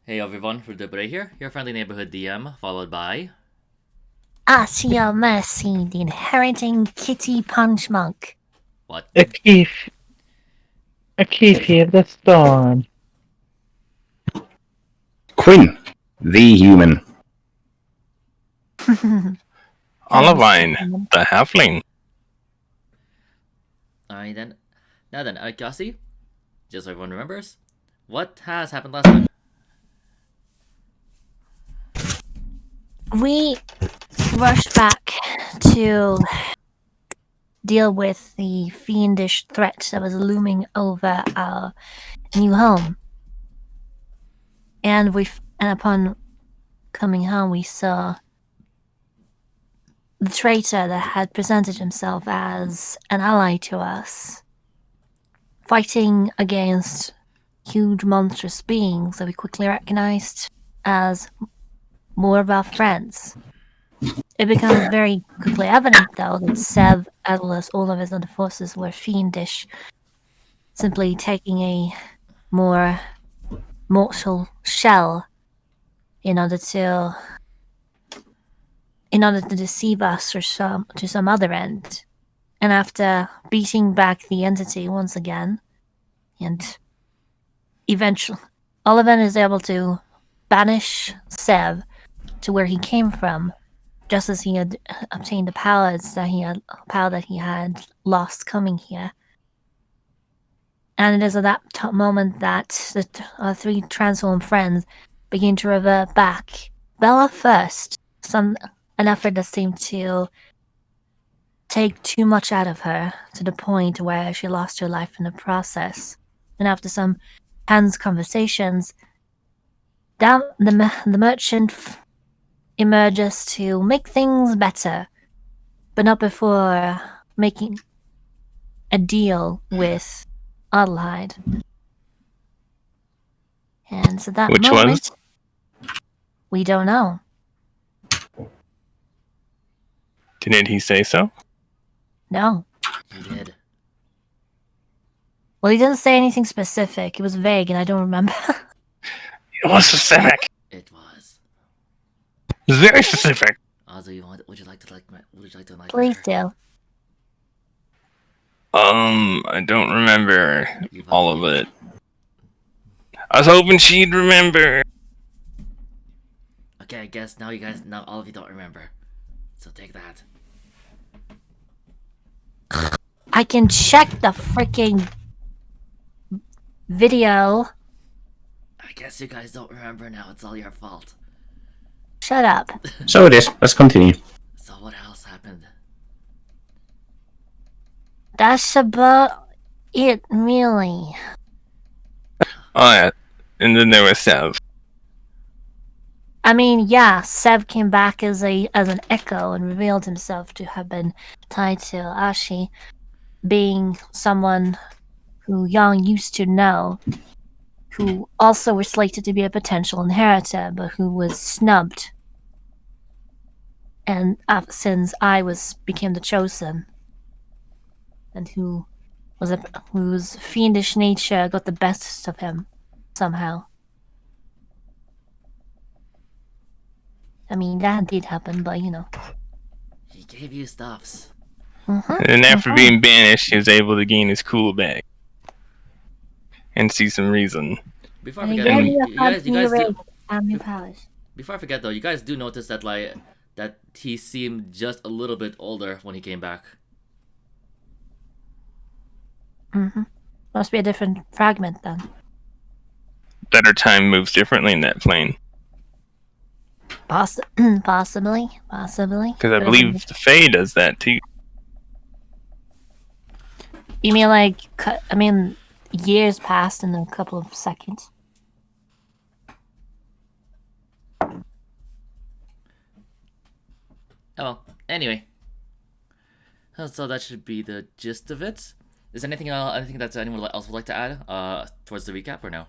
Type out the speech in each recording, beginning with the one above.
Hey everyone, Rudibre here, your friendly neighborhood DM, followed by... At your mercy, the inheriting kitty punch monk. What? A keef. A keefy of the storm. Quinn, the human. Olivine, the halfling. Alright then. Now then, Cassie, just so everyone remembers, what has happened last time? We rushed back to deal with the fiendish threat that was looming over our new home. And upon coming home, we saw the traitor that had presented himself as an ally to us, fighting against huge monstrous beings that we quickly recognized as more of our friends. It becomes very quickly evident, though, that Sev, as well as all of his other forces, were fiendish, simply taking a more mortal shell in order to deceive us to some other end. And after beating back the entity once again, and eventually Oliver is able to banish Sev to where he came from, just as he had obtained the power that he had lost coming here. And it is at that moment that our three transformed friends begin to revert back. Bella first, an effort that seemed to take too much out of her, to the point where she lost her life in the process. And after some tense conversations, the merchant emerges to make things better, but not before making a deal with Adelheid. And so that Which moment, we don't know. Didn't he say so? No. He did. Well, he didn't say anything specific. It was vague, and I don't remember. It was specific. It was. It was very specific. Also, would you like to like Please later? do. I don't remember You've all of it. I was hoping she'd remember. Okay, I guess now all of you don't remember. So take that. I can check the freaking video. I guess you guys don't remember now, it's all your fault. Shut up. So it is. Let's continue. So what else happened? That's about it, really. Oh yeah, and then there was Sev. I mean, yeah, Sev came back as an echo and revealed himself to have been tied to Ashi, being someone who Yang used to know, who also was slated to be a potential inheritor, but who was snubbed. And since became the chosen, and whose fiendish nature got the best of him somehow. I mean, that did happen, but you know. He gave you stuffs. And after being banished, he was able to gain his cool back and see some reason. Before I forget, powers. Before I forget though, you guys do notice that that he seemed just a little bit older when he came back. Must be a different fragment then. Better time moves differently in that plane. Possibly. Because I believe the Fae does that too. You mean years passed in a couple of seconds? Oh well, anyway. So that should be the gist of it. Is there anything that anyone else would like to add towards the recap or no?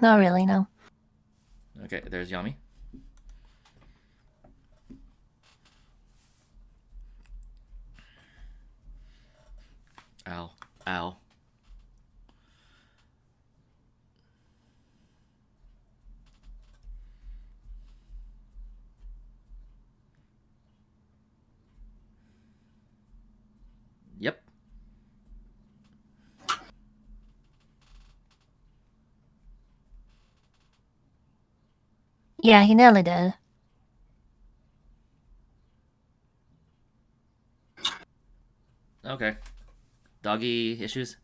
Not really, no. Okay, there's Yami. Ow. Yeah, he nearly did. Okay. Doggy issues?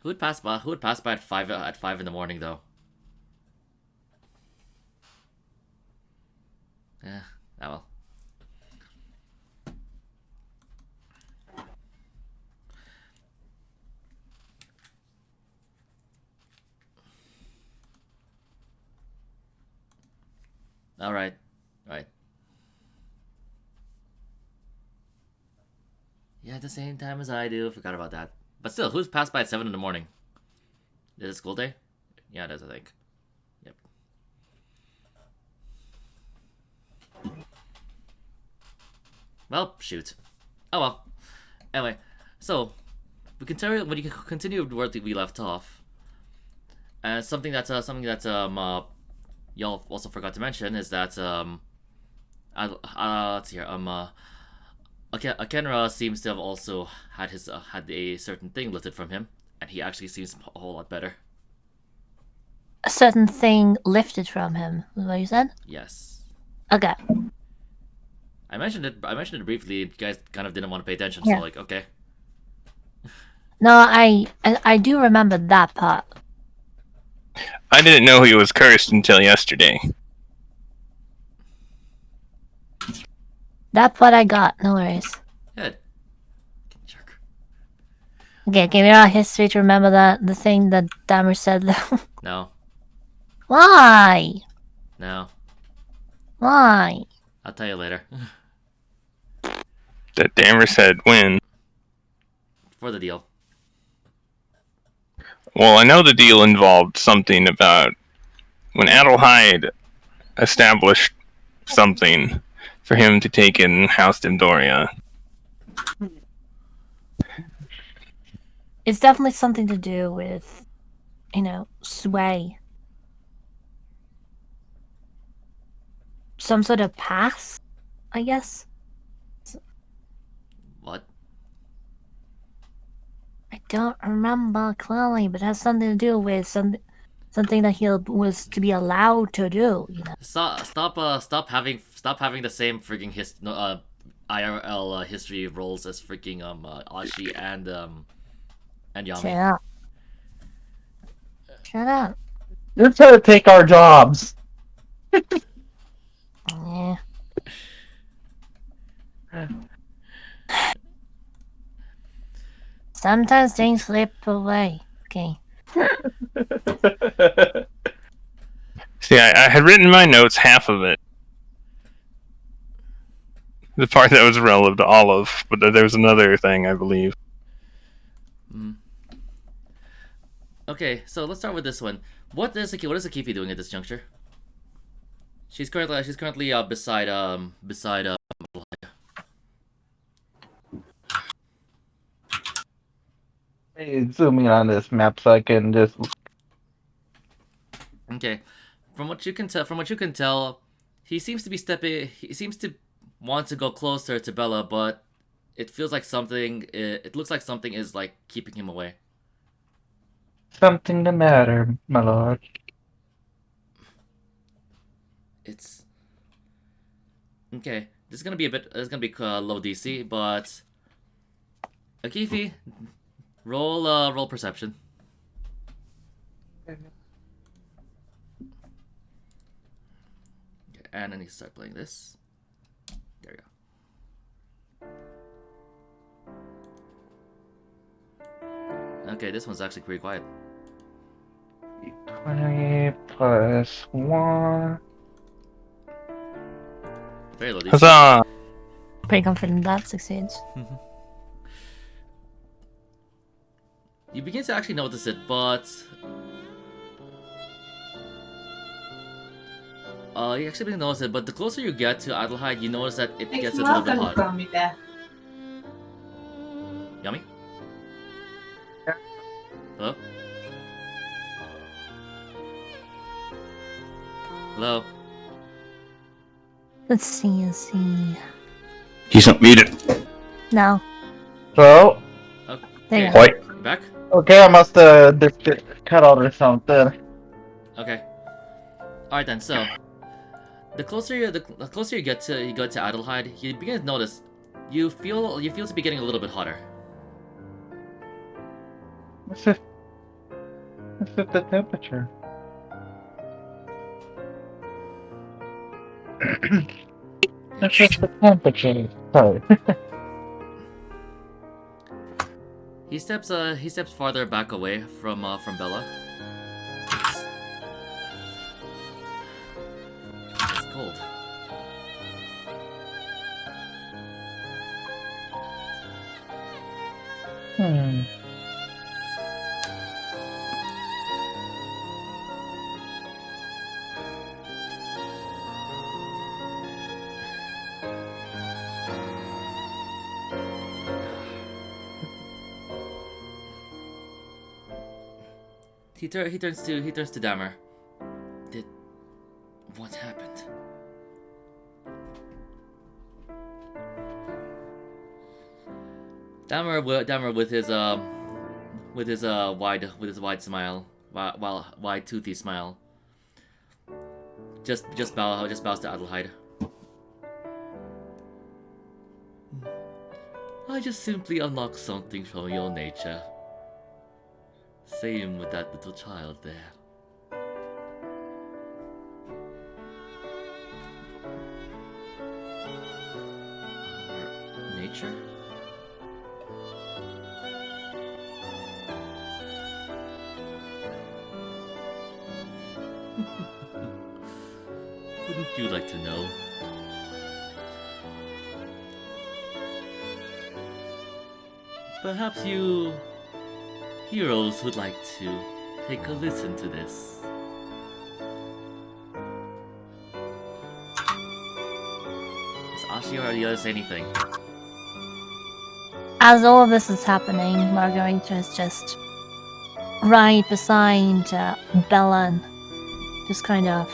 Who would pass by? Who would pass by at 5 in the morning though? Yeah. Oh well. All right. Right. Yeah, at the same time as I do. Forgot about that. But still, who's passed by at 7 in the morning? Is it school day? Yeah, it is, I think. Yep. Well, shoot. Oh well. Anyway, so we continue when you continue where we left off. And something that y'all also forgot to mention is that let's see here Eternia seems to have also had had a certain thing lifted from him, and he actually seems a whole lot better. A certain thing lifted from him, is what you said? Yes. Okay. I mentioned it briefly. You guys kind of didn't want to pay attention, Yeah. so like, okay. No, I do remember that part. I didn't know he was cursed until yesterday. That part I got, no worries. Good. Jerk. Okay, give me our history to remember the thing that Dammer said though. No. Why? No. Why? I'll tell you later. That Dammer said when. For the deal. Well, I know the deal involved something about when Adelheid established something for him to take in House Dimdoria. It's definitely something to do with, sway. Some sort of pass, I guess. What? I don't remember clearly, but it has something to do with something that he was to be allowed to do. Stop having the same freaking IRL history roles as freaking Ashi and Yami. Shut up. Shut up. You're trying to take our jobs. Yeah. Sometimes things slip away. Okay. See, I had written in my notes half of it. The part that was relevant to Olive, but there was another thing, I believe. Okay, so let's start with this one. What is Akifi doing at this juncture? She's currently beside Hey, zoom in on this map so I can just. Okay, from what you can tell, he seems to want to go closer to Bella, but it feels like it looks like something is like keeping him away. Something the matter, my lord. It's okay. This is gonna be low DC, but Akifi, roll perception. Okay, and I need to start playing this. There we go. Okay, this one's actually pretty quiet. 20 plus 1. Very low DC. Huzzah! Pretty confident that succeeds. You begin to actually notice it, but you actually begin to notice it. But the closer you get to Adelheid, you notice that it gets a little bit hot. Yummy. Hello. Hello. Let's see. He's not muted. No. So, Okay. There you go. Wait. You back? Okay, I must have cut out or something. Okay. All right then. So, the closer you get to Adelheid, you begin to notice you feel to be getting a little bit hotter. What's it? What's it the temperature? What's it the temperature? Sorry. He steps farther back away from Bella. It's cold. Hmm. He turns to Dammer. What happened? Dammer with his wide smile, wide toothy smile. Just bows to Adelheid. I just simply unlocked something from your nature. Same with that little child there. Nature? Wouldn't you like to know? Perhaps you heroes would like to take a listen to this. Does Ashi or the others say anything? As all of this is happening, Margarita is just right beside Bella and just kind of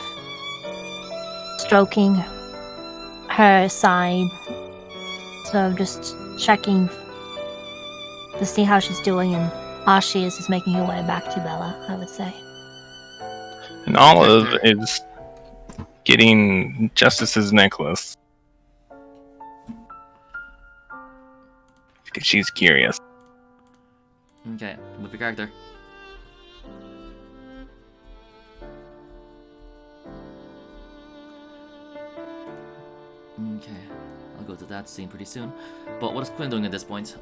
stroking her side. So just checking to see how she's doing, and Ashi is just making her way back to Bella, I would say. And Olive is getting Justice's necklace. Because she's curious. Okay, move your character. Okay, I'll go to that scene pretty soon. But what is Quinn doing at this point?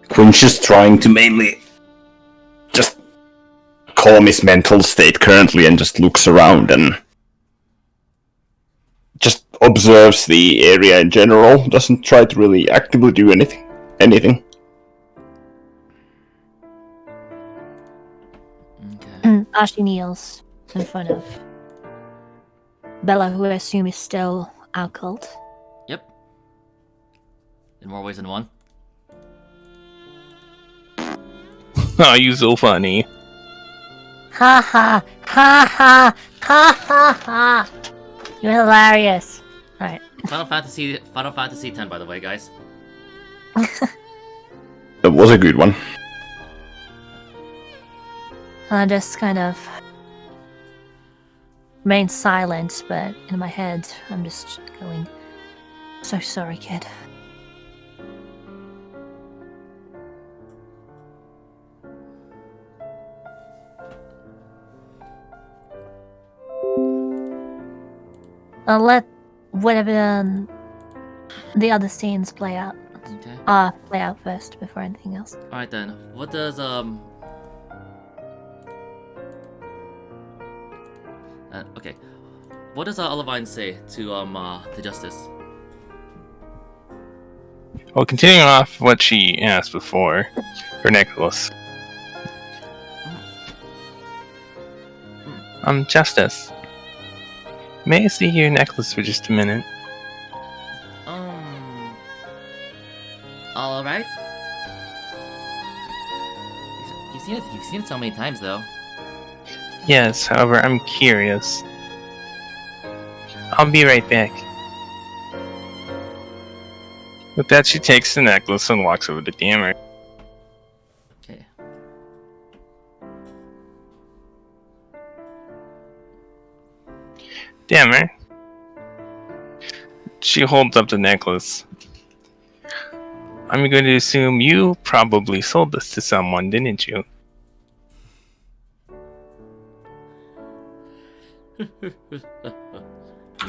Quinn's just trying to mainly just calm his mental state currently and just looks around and just observes the area in general. Doesn't try to really actively do anything. Okay. Ashi kneels in front of Bella, who I assume is still out cold. Yep. In more ways than one. Oh, you so funny. Ha ha ha ha ha ha ha! You're hilarious. Alright. Final Fantasy X, by the way, guys. That was a good one. I just kind of remain silent, but in my head, I'm just going, so sorry, kid. I'll let whatever the other scenes play out. Okay. Play out first before anything else. Alright then. What does okay. What does Olivine say to Justice? Well, continuing off what she asked before, her necklace. Justice. May I see your necklace for just a minute? Alright. You've seen it so many times though. Yes, however, I'm curious. I'll be right back. With that, she takes the necklace and walks over to Dammer. Okay. Dammer. She holds up the necklace. I'm going to assume you probably sold this to someone, didn't you?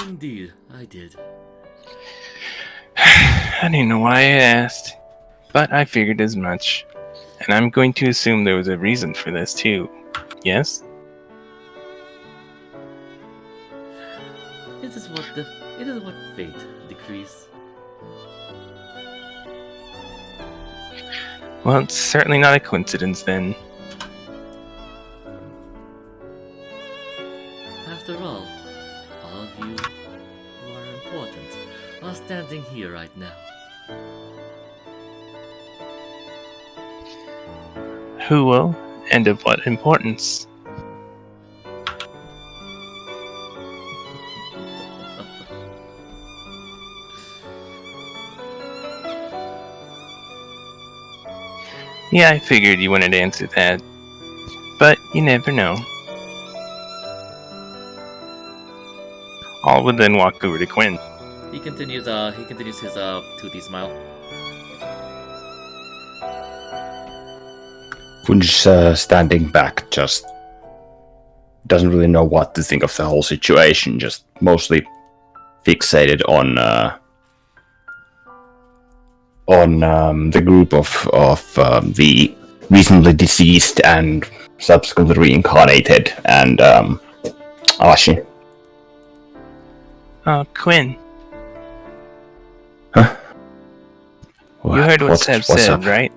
Indeed, I did. I didn't know why I asked, but I figured as much. And I'm going to assume there was a reason for this too. Yes? It is what fate decrees. Well, it's certainly not a coincidence then. After all of you who are important are standing here right now. Who will, and of what importance? Yeah, I figured you wouldn't answer that. But you never know. All would then walk over to Quinn. He continues his toothy smile. Quinn's standing back, just doesn't really know what to think of the whole situation, just mostly fixated on the group of the recently deceased and subsequently reincarnated and Ashi. Oh, Quinn. Huh? You heard what Seb what's said, up? right?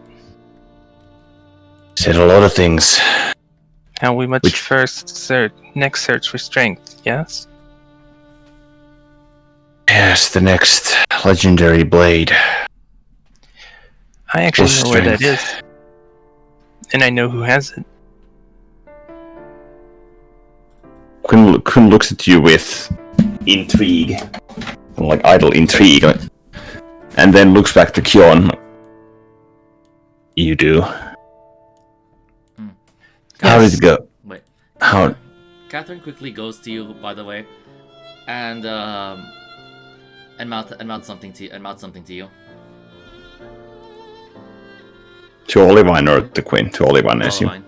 Said a lot of things. How we must Which- next search for strength, yes? Yes, the next legendary blade. I actually For know where that strength. is. And I know who has it. Quinn looks at you with intrigue, like idle intrigue, and then looks back to Kion. You do. How did it go? Wait. How? Catherine quickly goes to you, by the way, and mouth something to you. To Olivine or to Quinn? To Olivine, I assume. Fine.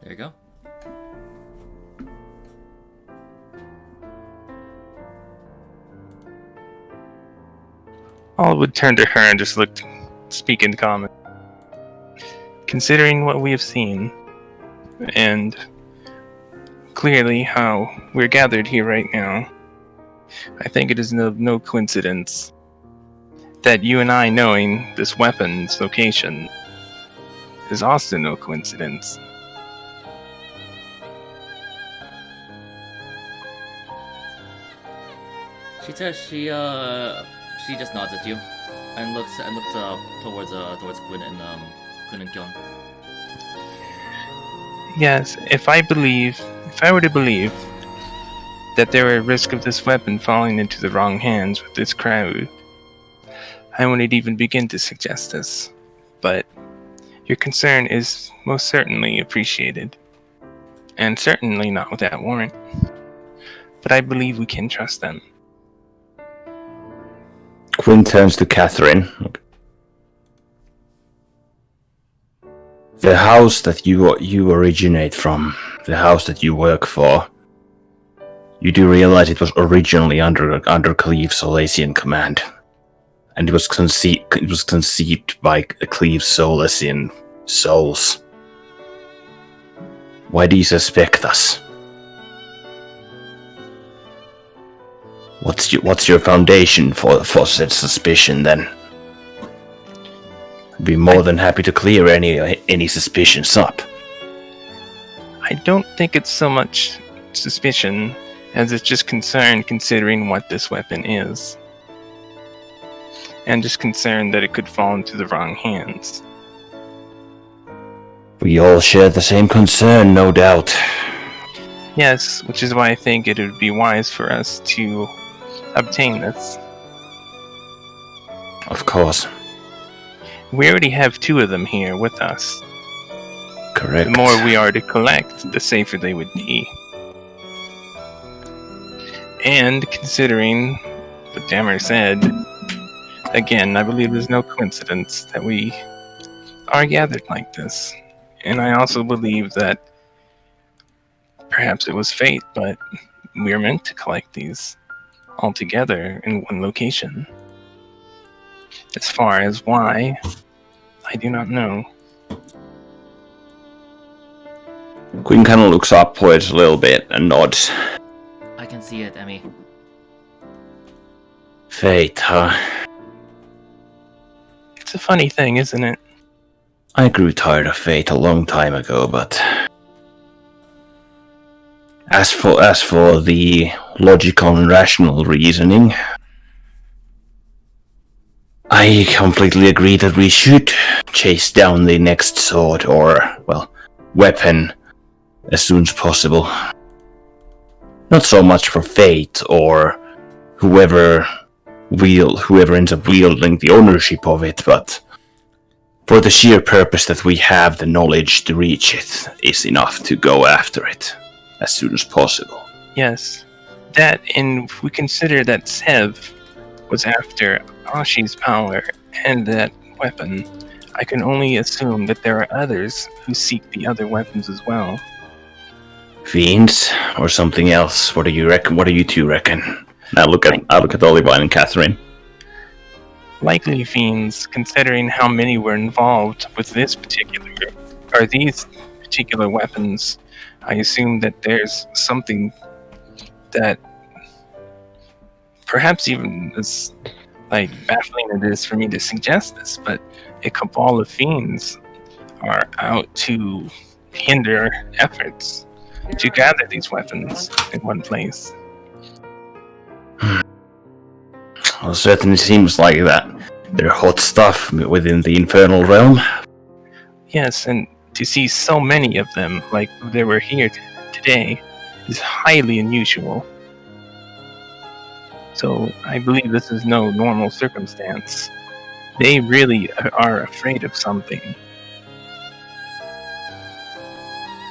There you go. All would turn to her and just speak in common. Considering what we have seen, and clearly how we're gathered here right now, I think it is no coincidence that you and I knowing this weapon's location is also no coincidence. She just nods at you and looks towards Quinn and Kyon. Yes, if I were to believe that there were a risk of this weapon falling into the wrong hands with this crowd, I wouldn't even begin to suggest this. But your concern is most certainly appreciated, and certainly not without warrant. But I believe we can trust them. Quinn turns to Catherine. The house that you originate from, the house that you work for, you do realize it was originally under Cleve Solasian command, and it was conceived by Cleve Solasian souls. Why do you suspect us? What's your foundation for said suspicion then? Be more than happy to clear any suspicions up. I don't think it's so much suspicion as it's just concern considering what this weapon is. And just concern that it could fall into the wrong hands. We all share the same concern, no doubt. Yes, which is why I think it would be wise for us to obtain this. Of course. We already have 2 of them here with us. Correct. The more we are to collect, the safer they would be. And considering what Dammer said, again, I believe there's no coincidence that we are gathered like this. And I also believe that perhaps it was fate, but we are meant to collect these all together in one location. As far as why, I do not know. Quinn kind of looks upwards a little bit and nods. I can see it, Emmy. Fate, huh? It's a funny thing, isn't it? I grew tired of fate a long time ago, but as for the logical and rational reasoning, I completely agree that we should chase down the next sword or, well, weapon as soon as possible. Not so much for fate or whoever ends up wielding the ownership of it, but for the sheer purpose that we have the knowledge to reach it is enough to go after it as soon as possible. Yes. That, and if we consider that Sev was after Ashi's power and that weapon, I can only assume that there are others who seek the other weapons as well. Fiends or something else? What do you reckon? What do you two reckon? I look at Olivine and Catherine. Likely fiends, considering how many were involved with these particular weapons. I assume that there's something that perhaps even as like baffling it is for me to suggest this, but a cabal of fiends are out to hinder efforts to gather these weapons in one place. Well, it certainly seems like that. They're hot stuff within the infernal realm. Yes, and to see so many of them, like they were here today, is highly unusual. So I believe this is no normal circumstance. They really are afraid of something.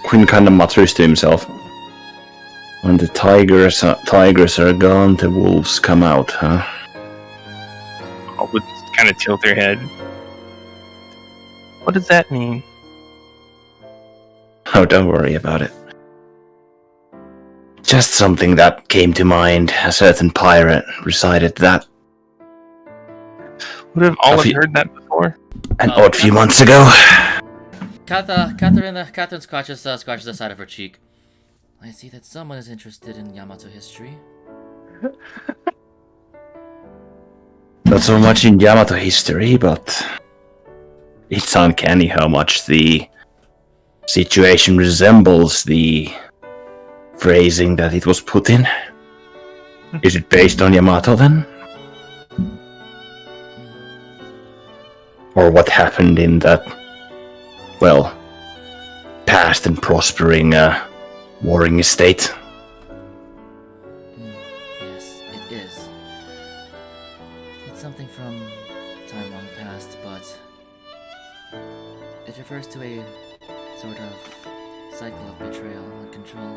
Quinn kind of mutters to himself. When the tigers are gone, the wolves come out, huh? All would kind of tilt their head. What does that mean? Oh, don't worry about it. Just something that came to mind. A certain pirate recited that Would have all have heard that before? an odd few months ago. Catherine scratches the side of her cheek. I see that someone is interested in Yamato history. Not so much in Yamato history, but it's uncanny how much the situation resembles the phrasing that it was put in. Is it based on Yamato then? Or what happened in that, well, past and prospering warring estate? Yes, it is. It's something from time long past, but it refers to a sort of cycle of betrayal and control.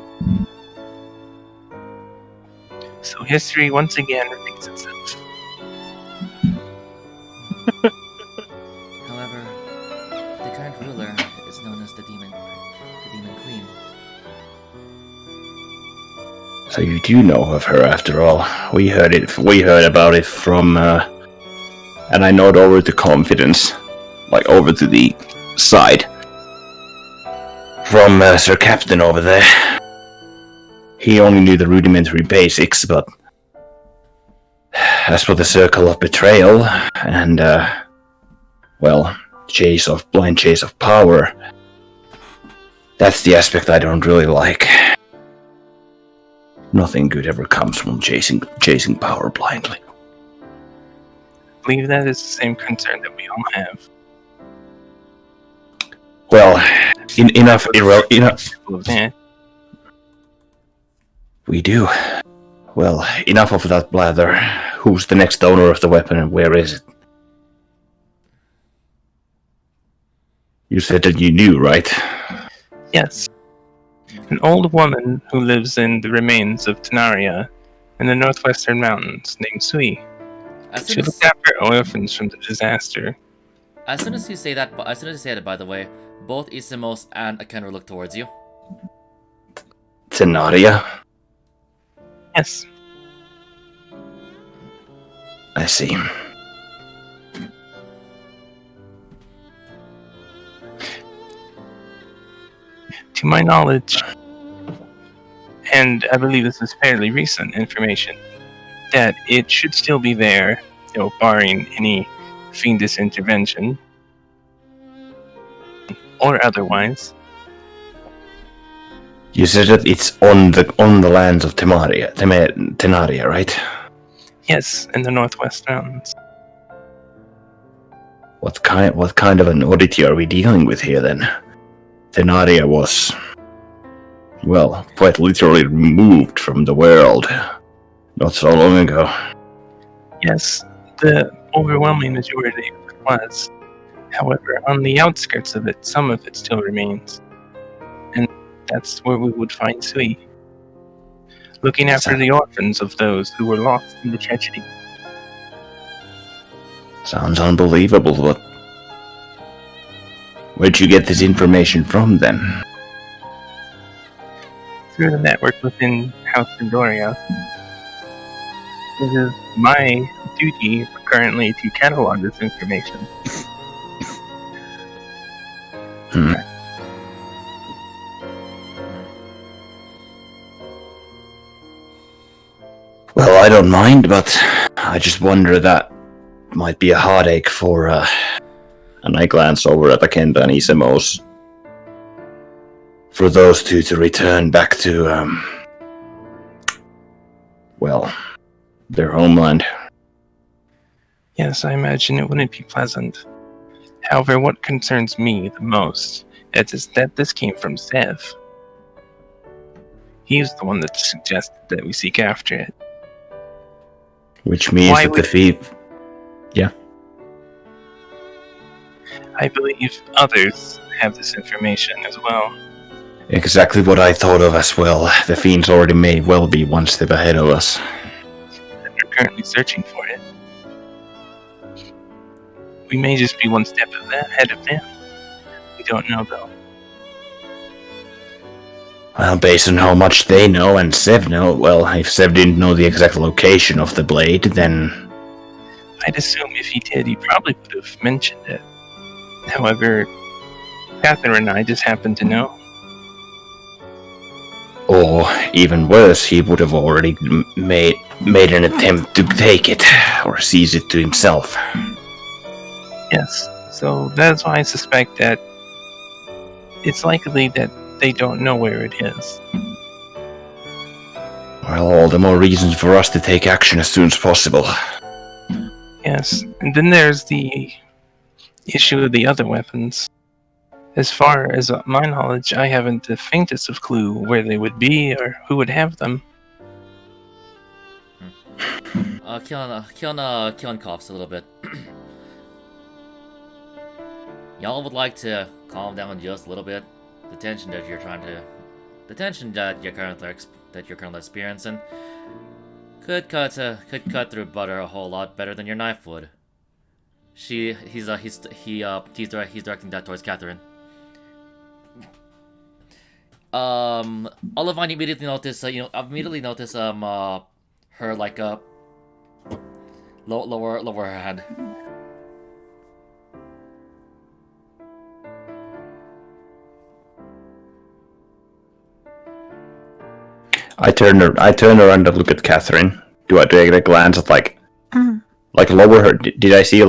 So history once again repeats itself. However, the current ruler is known as the Demon Queen. So you do know of her after all. We heard about it from and I nod over to Confidence, like over to the side. From Sir Captain over there. He only knew the rudimentary basics, but as for the circle of betrayal and well, blind chase of power. That's the aspect I don't really like. Nothing good ever comes from chasing power blindly. I believe that is the same concern that we all have. Well, enough. We do. Well, enough of that blather. Who's the next owner of the weapon and where is it? You said that you knew, right? Yes. An old woman who lives in the remains of Eternia in the northwestern mountains named Sui. She looked after orphans from the disaster. As soon as you say that, by the way, both Isamos and Akenra look towards you. Eternia? Yes. I see. To my knowledge, and I believe this is fairly recent information, that it should still be there, barring any fiendish intervention or otherwise. You said that it's on the lands of Tenaria, right? Yes, in the Northwest Mountains. What kind of an oddity are we dealing with here then? Tenaria was, well, quite literally removed from the world not so long ago. Yes, the overwhelming majority of it was. However, on the outskirts of it, some of it still remains. And that's where we would find Sui, looking after the orphans of those who were lost in the tragedy. Sounds unbelievable, but where'd you get this information from then? Through the network within House Pandoria. It is my duty currently to catalog this information. Well, I don't mind, but I just wonder that might be a heartache for, and I glance over at Akenda and Isamos, for those two to return back to, well, their homeland. Yes, I imagine it wouldn't be pleasant. However, what concerns me the most is that this came from Zev. He's the one that suggested that we seek after it. Which means that the thief... Yeah. I believe others have this information as well. Exactly what I thought of as well. The fiends already may well be one step ahead of us. And we're currently searching for it. We may just be one step ahead of them. We don't know, though. Well, based on how much they know and Sev know, well, if Sev didn't know the exact location of the blade, then... I'd assume if he did, he probably would have mentioned it. However, Catherine and I just happened to know. Or, even worse, he would have already made an attempt to take it, or seize it to himself. Yes, so that's why I suspect that it's likely that they don't know where it is. Well, all the more reasons for us to take action as soon as possible. Yes, and then there's the issue of the other weapons. As far as my knowledge, I haven't the faintest of clue where they would be or who would have them. Keon coughs a little bit. Y'all would like to calm down just a little bit. The tension that you're currently experiencing could cut through butter a whole lot better than your knife would. He's directing that towards Catherine. Olivine immediately notice her like lower her hand. I turn around and look at Catherine. Do I get a glance at like lower her? Did I see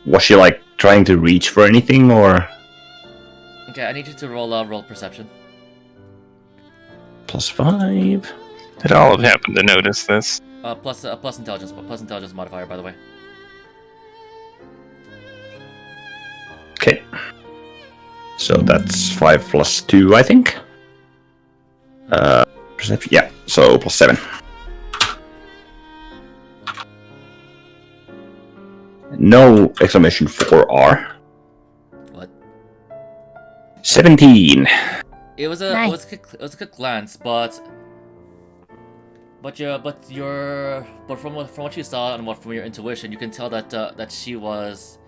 was she like trying to reach for anything, or Okay, I need you to roll perception. +5? Did all have happened to notice this? Plus intelligence modifier, by the way. Okay. So that's 5 plus 2, I think. Perception. Yeah. So +7. No exclamation for R. What? 17. It was a Nice. it was a good glance, but from what you saw and from your intuition, you can tell that that she was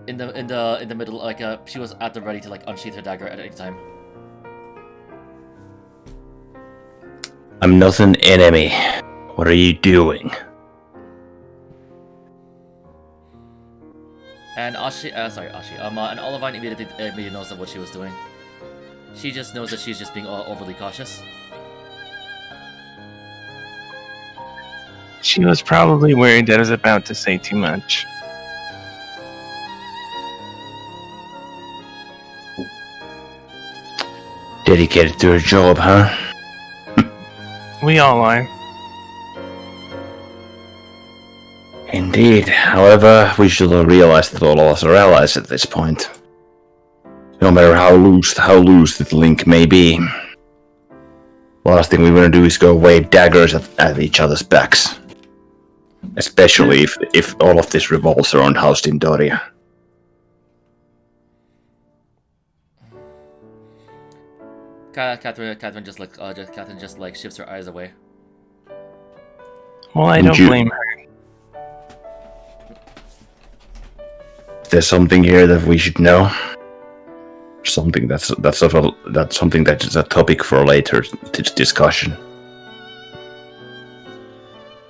in the middle, like she was at the ready to like unsheath her dagger at any time. I'm not an enemy. What are you doing? And and Olivine immediately knows of what she was doing. She just knows that she's just being overly cautious. She was probably worried that I was about to say too much. Dedicated to her job, huh? We all are. Indeed. However, we should all realize that all of us are allies at this point. No matter how loose the link may be. Last thing we want to do is go wave daggers at each other's backs. Especially if all of this revolves around House Dindoria. Catherine just like shifts her eyes away. Well, I Would don't you- blame her. There's something here that we should know. Something that's something that is a topic for later discussion.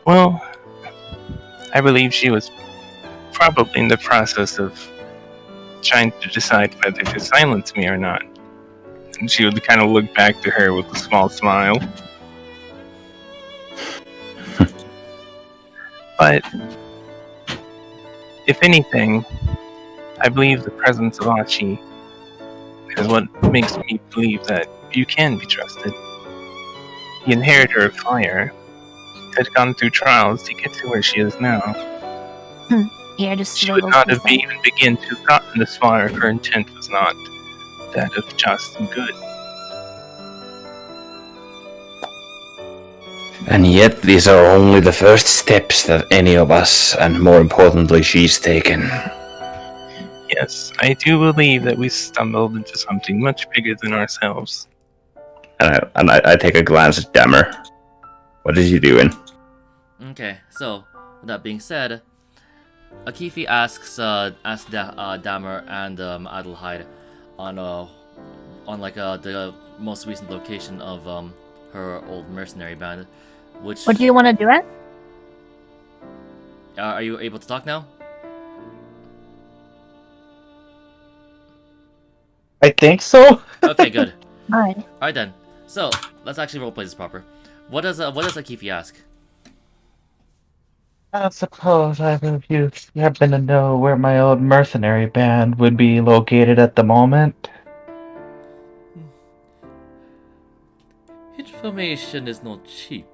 Well, I believe she was probably in the process of trying to decide whether to silence me or not. And she would kind of look back to her with a small smile. But, if anything, I believe the presence of Achi is what makes me believe that you can be trusted. The inheritor of fire had gone through trials to get to where she is now. Here, just She would not have even begun to have gotten this far if her intent was not that of just and good. And yet, these are only the first steps that any of us, and more importantly, she's taken. Yes, I do believe that we stumbled into something much bigger than ourselves. And I take a glance at Dammer. What is he doing? Okay, so with that being said, Akifi asks Dammer and Adelheid on the most recent location of her old mercenary band. Which What do you want to do it? are you able to talk now? I think so. Okay, good. Alright. All right then. So let's actually roleplay this proper. What does Akifi ask? I suppose if you happen to know where my old mercenary band would be located at the moment. Information is not cheap,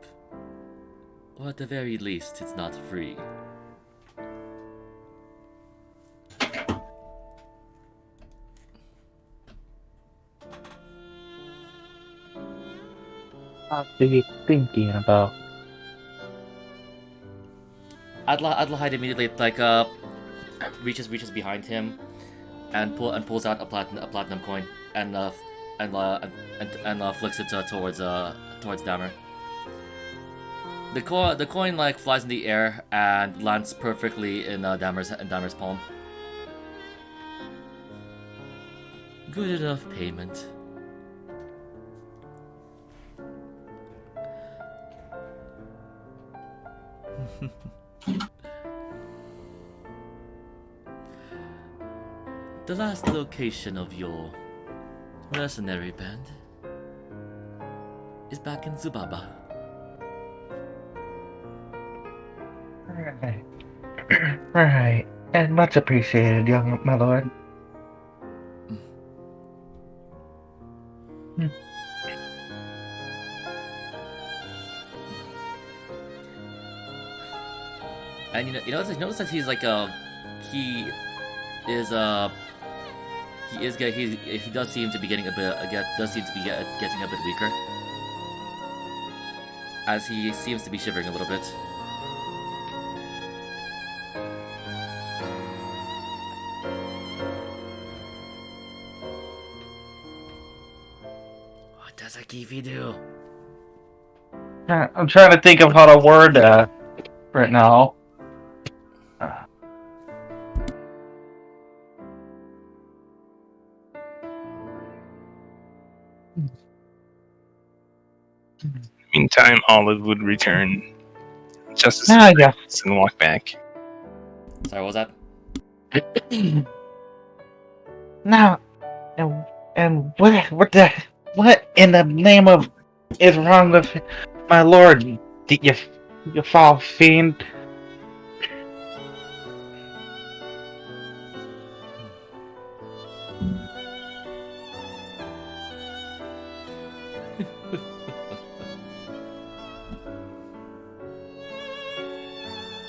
or at the very least, it's not free. What are you thinking about? Adelheid immediately reaches behind him and pulls out a platinum coin and flicks it towards Dammer. The coin like flies in the air and lands perfectly in Dammer's palm. Good enough payment. The last location of your mercenary band is back in Zubaba. Right. Right. And much appreciated, young my lord. And you notice that he's like he is he does seem to be getting a bit getting a bit weaker, as he seems to be shivering a little bit. What does a Kiwi do? I'm trying to think of how to word that right now. Meantime, Olive would return just as Yeah. and walk back. Sorry, what was that? Now, and what in the name of is wrong with my lord? Did you foul fiend?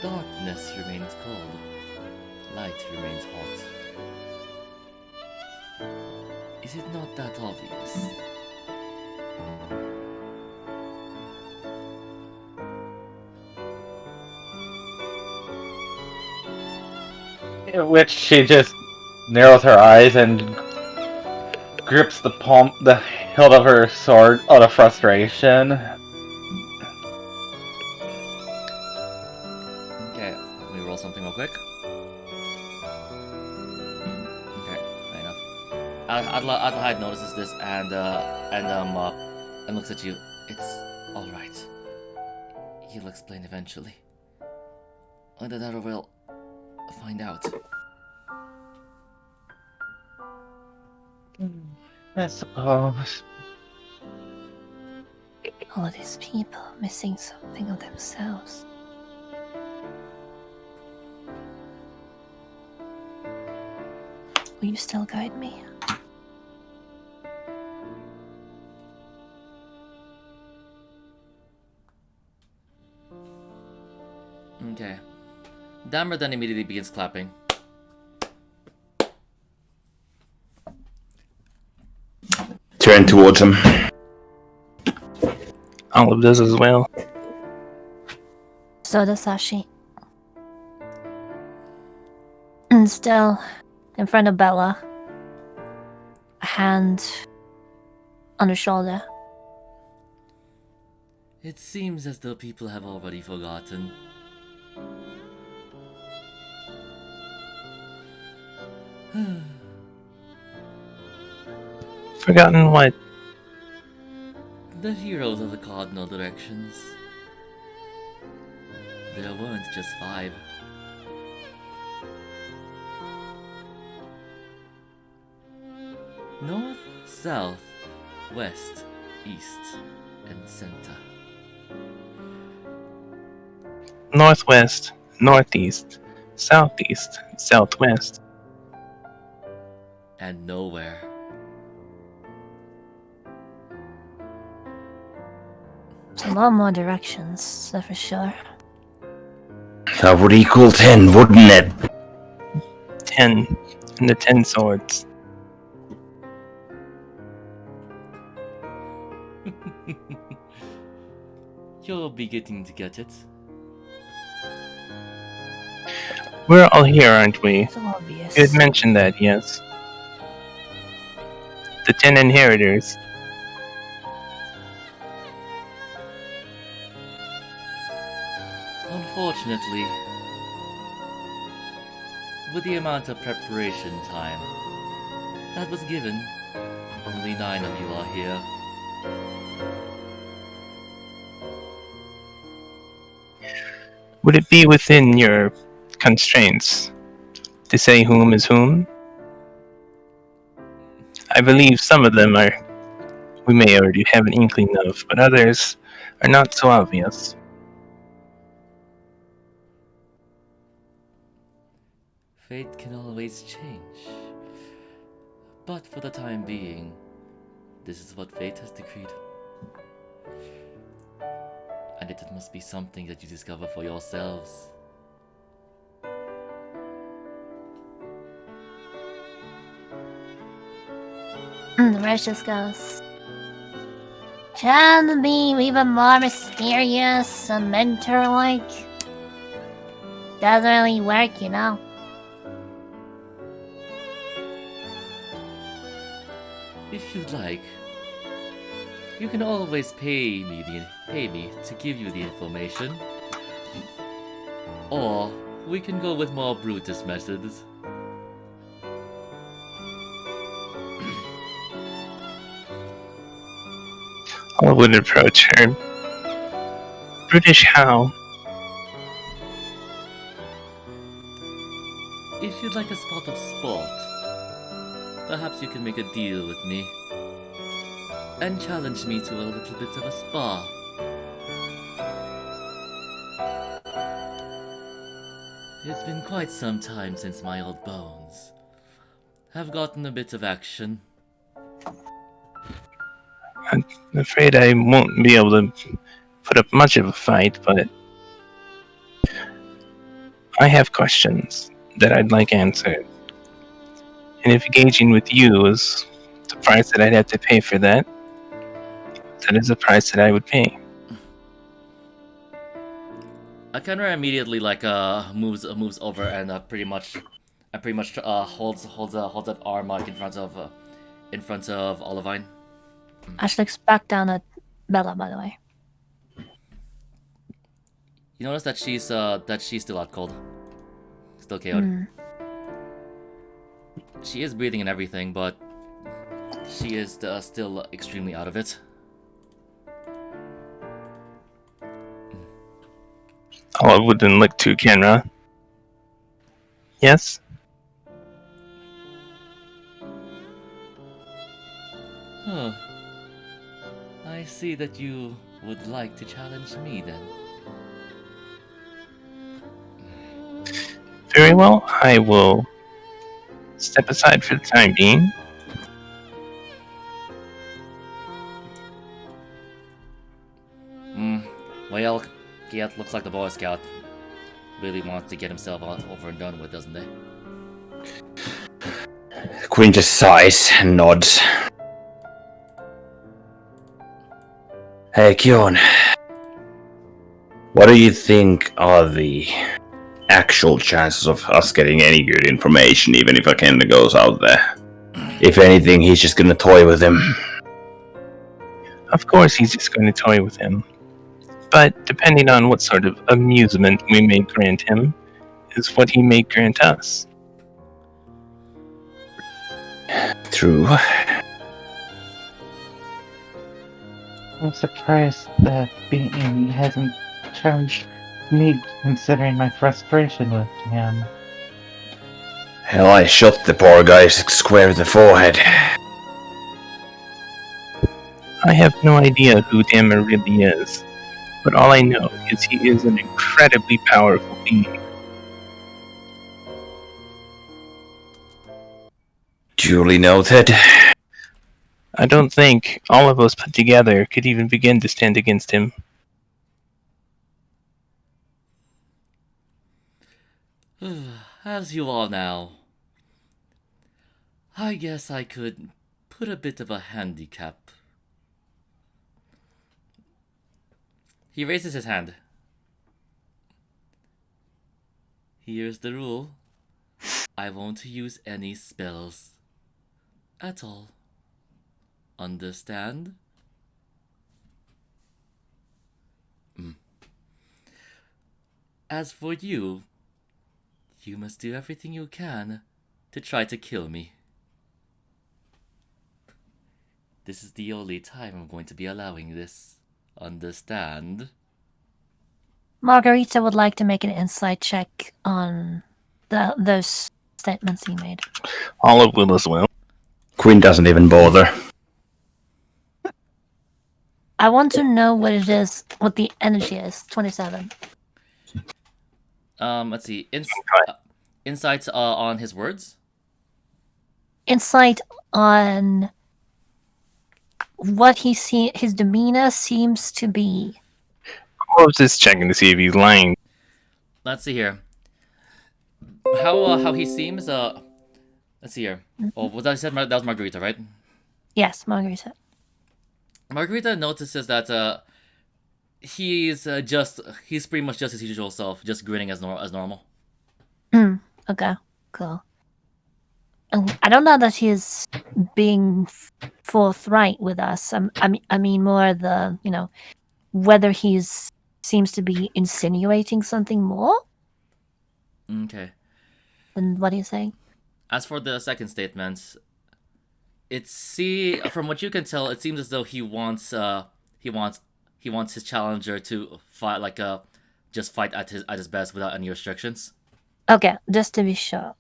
Darkness remains cold. Light remains hot. Is it not that obvious? In which she just narrows her eyes and grips the hilt of her sword out of frustration. Okay, let me roll something real quick. Okay, fair enough. Adelheid notices this and looks at you. It's all right. He'll explain eventually. Either that or we'll find out. I suppose. All of these people missing something of themselves. Will you still guide me? Okay. Dammer then immediately begins clapping. Turn towards him. Olive does as well. So does Sashi. And still, in front of Bella, a hand on her shoulder. It seems as though people have already forgotten. Forgotten what? The heroes of the cardinal directions. There weren't just 5. North, south, west, east, and center. Northwest, northeast, southeast, southwest. And nowhere. There's a lot more directions, that's for sure. That would equal 10, wouldn't it? 10. And the 10 swords. You'll be getting to get it. We're all here, aren't we? So obvious. You had mentioned that, yes. The 10 inheritors. Unfortunately, with the amount of preparation time that was given, only 9 of you are here. Would it be within your constraints to say whom is whom? I believe some of them we may already have an inkling of, but others are not so obvious. Fate can always change. But for the time being, this is what fate has decreed. And it must be something that you discover for yourselves. The rest just goes. Trying to be even more mysterious and mentor-like. Doesn't really work, you know. If you'd like, you can always pay me to give you the information. Or we can go with more Brutus methods. I would approach her. British how? If you'd like a spot of sport, perhaps you can make a deal with me and challenge me to a little bit of a spa. It's been quite some time since my old bones have gotten a bit of action. I'm afraid I won't be able to put up much of a fight, but I have questions that I'd like answered. And if engaging with you is the price that I'd have to pay for that, that is the price that I would pay. Akenra immediately moves over and pretty much holds that arm in front of Olivine. Ash looks back down at Bella, by the way. You notice that she's still out cold, still KO'd. She is breathing and everything, but she is still extremely out of it. I wouldn't look to Kenra. Yes? Huh. I see that you would like to challenge me then. Very well, I will step aside for the time being. Well, Kiet looks like the Boy Scout really wants to get himself over and done with, doesn't he? Queen just sighs and nods. Hey, Kion. What do you think are the actual chances of us getting any good information, even if Akenna goes out there? If anything, he's just gonna toy with him. Of course, he's just going to toy with him. But depending on what sort of amusement we may grant him, is what he may grant us. True. I'm surprised that Bean hasn't challenged me, considering my frustration with him. Hell, I shot the poor guy square in the forehead. I have no idea who Dammer really is, but all I know is he is an incredibly powerful being. Duly noted. I don't think all of us put together could even begin to stand against him. As you all know, I guess I could put a bit of a handicap. He raises his hand. Here's the rule. I won't use any spells. At all. Understand? As for you, you must do everything you can to try to kill me. This is the only time I'm going to be allowing this. Understand? Margarita would like to make an insight check on those statements he made. Olive will as well. Queen doesn't even bother. I want to know what it is, what the energy is. 27. Let's see. insight on his words? Insight on what his demeanor seems to be. I was just checking to see if he's lying. Let's see here. How he seems. Let's see here. Oh, was that said? That was Margarita, right? Yes, Margarita. Margarita notices that he's pretty much just his usual self, just grinning as normal. Okay, cool. I don't know that he's being forthright with us. I mean more the, whether he's seems to be insinuating something more Okay. than what he's saying. As for the second statement, from what you can tell, it seems as though he wants his challenger to fight just fight at his best without any restrictions. Okay, just to be sure.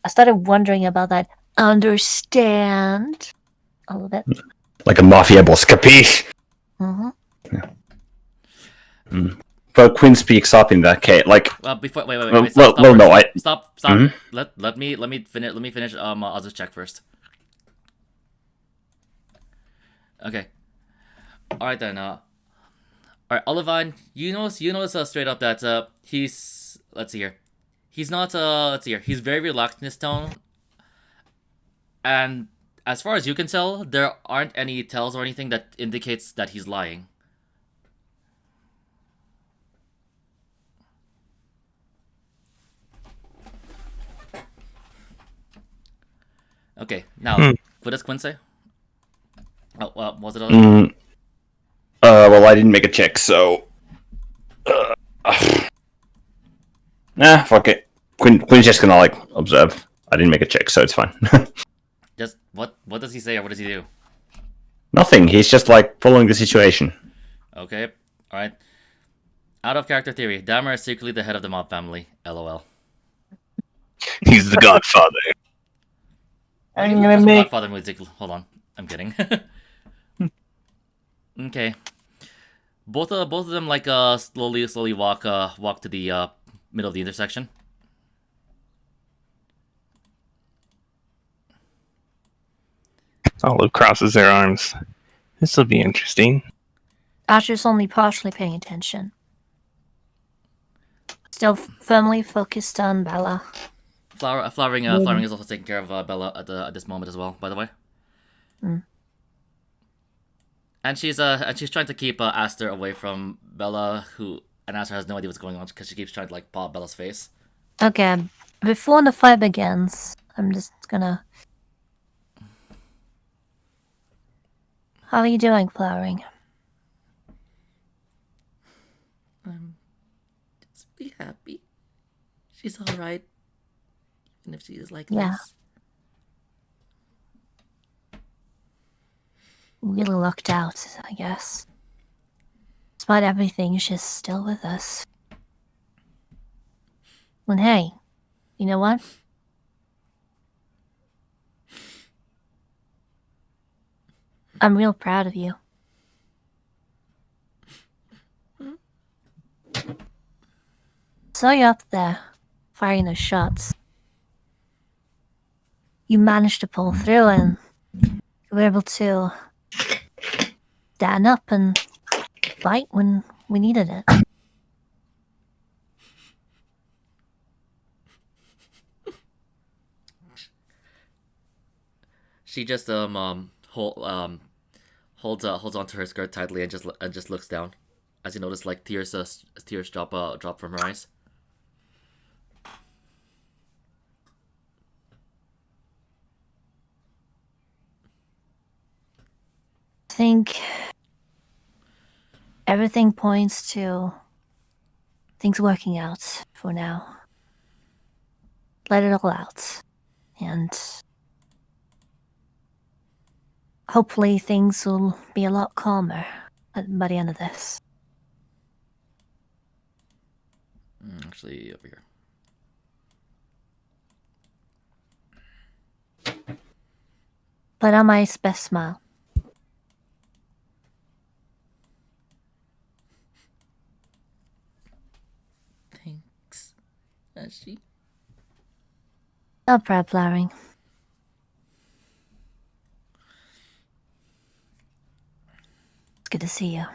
I started wondering about that. Understand a little bit. Like a mafia boss, capiche? Mm-hmm. Well, Quinn speaks up in that case. Like, Before wait, well, stop no, first. Stop. Mhm. Let me finish. I'll just check first. Okay. All right then. All right, Olivine, you notice straight up that he's, let's see here. He's not let's see here. He's very relaxed in his tone. And as far as you can tell, there aren't any tells or anything that indicates that he's lying. Okay, now, what does Quinn say? Oh, was it all? well, I didn't make a check, so. Nah, fuck it. Quinn's just gonna, like, observe. I didn't make a check, so it's fine. Just, what does he say or what does he do? Nothing, he's just, like, following the situation. Okay, alright. Out of character theory, Dahmer is secretly the head of the mob family. LOL. He's the Godfather. I'm gonna make. Godfather music. Hold on, I'm kidding. Okay. Both of them slowly walk to the middle of the intersection. Olive crosses their arms. This will be interesting. Asher's only partially paying attention. Still firmly focused on Bella. Flowering is also taking care of Bella at this moment as well, by the way. And she's trying to keep Aster away from Bella, and Aster has no idea what's going on because she keeps trying to like paw Bella's face. Okay, before the fight begins, I'm just gonna. How are you doing, Flowering? I'm just be happy. She's all right, even if she is like this. Really lucked out, I guess. Despite everything, she's still with us. And hey, you know what? I'm real proud of you. Saw you up there, firing those shots. You managed to pull through and you were able to stand up and fight when we needed it. She just holds onto her skirt tightly and just looks down, as you notice like tears drop from her eyes. I think everything points to things working out for now. Let it all out. And hopefully things will be a lot calmer by the end of this. Actually, over here. Put on my best smile. Thanks, Ashi. No prep, Larry. It's good to see you.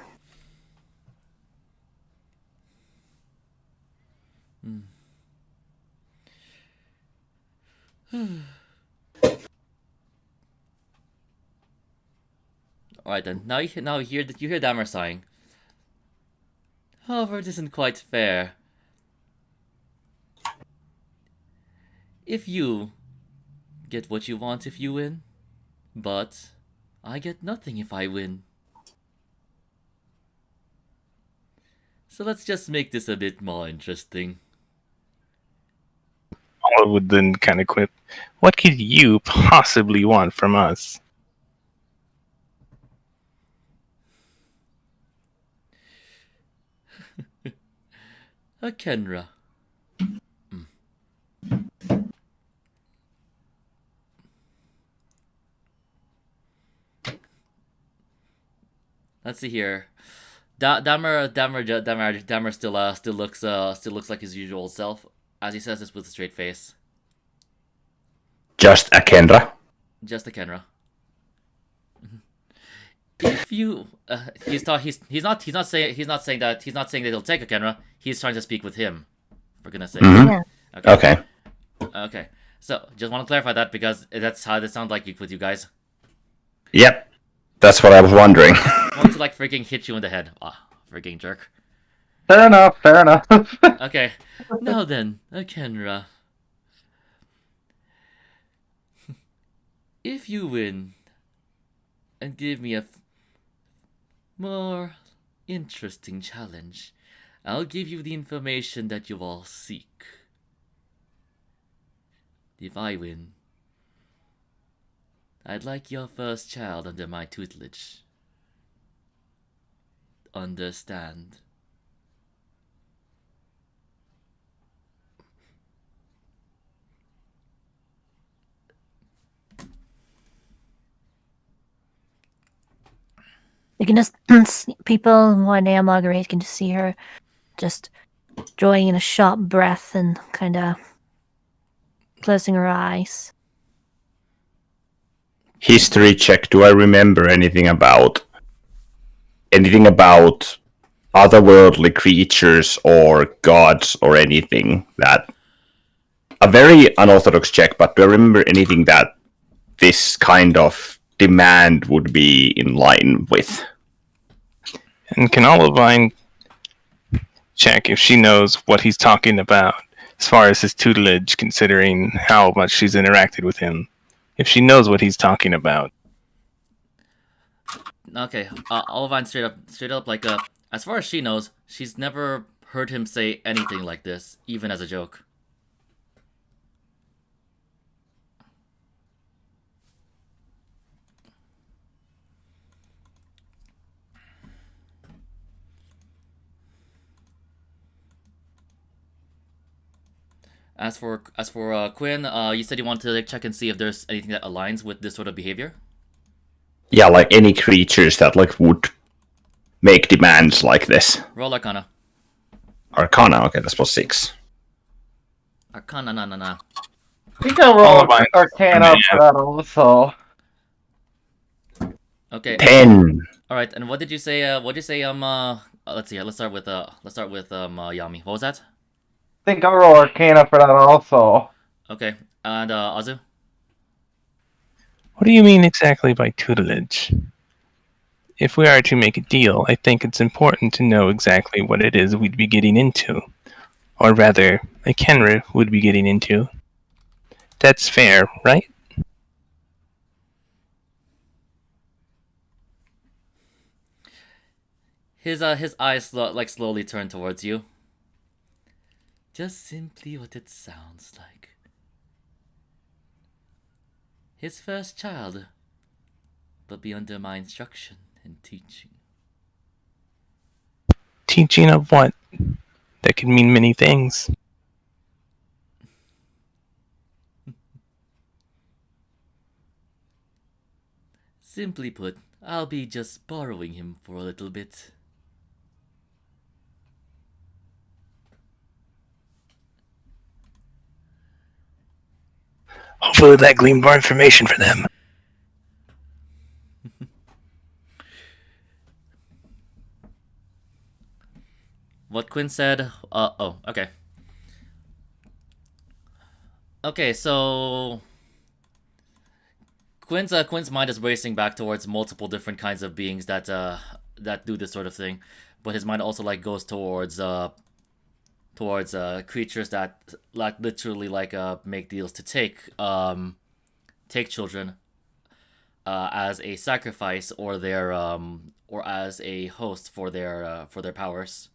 Alright then, now you hear Damer sighing. However, it isn't quite fair. If you get what you want if you win, but I get nothing if I win. So let's just make this a bit more interesting. Olive would then kind of quip, "What could you possibly want from us?" A Kenra. Let's see here. Damer still looks like his usual self, as he says this with a straight face. Just a Kenra. Just a Kenra. If you, he's not saying that he'll take a Kenra. He's trying to speak with him. For goodness sake. Mhm. Yeah. Okay. Okay. Okay. So just want to clarify that because that's how it sounds like with you guys. Yep. That's what I was wondering. I want to like freaking hit you in the head. Ah, freaking jerk. Fair enough, fair enough. Okay. Now then, a Kenra. If you win and give me a more interesting challenge, I'll give you the information that you all seek. If I win, I'd like your first child under my tutelage. Understand? You can just people one day Marguerite can just see her just drawing in a sharp breath and kind of closing her eyes. History check. Do I remember anything about otherworldly creatures or gods or anything that? A very unorthodox check, but do I remember anything that this kind of demand would be in line with? And can Olivine check if she knows what he's talking about as far as his tutelage, considering how much she's interacted with him? If she knows what he's talking about. Okay, Olivine straight up, like, as far as she knows, she's never heard him say anything like this, even as a joke. As for Quinn, you said you wanted to like, check and see if there's anything that aligns with this sort of behavior. Yeah, like any creatures that like would make demands like this. Roll Arcana. Arcana, okay, that's plus 6. Arcana, na. I think I'll roll Olivine. Arcana for that also. Okay. 10. All right. And what did you say? Let's see. Let's start with Yami. What was that? I think I'll roll Arcana for that also. Okay. And Azu. What do you mean exactly by tutelage? If we are to make a deal, I think it's important to know exactly what it is we'd be getting into. Or rather, a Kenra would be getting into. That's fair, right? His eyes slowly turn towards you. Just simply what it sounds like. His first child, but be under my instruction and teaching. Teaching of what? That could mean many things. Simply put, I'll be just borrowing him for a little bit. Hopefully that gleaned more information for them. What Quinn said. Oh, okay. Okay, so Quinn's mind is racing back towards multiple different kinds of beings that do this sort of thing, but his mind also like goes towards creatures that like literally like make deals to take children as a sacrifice or their or as a host for their powers.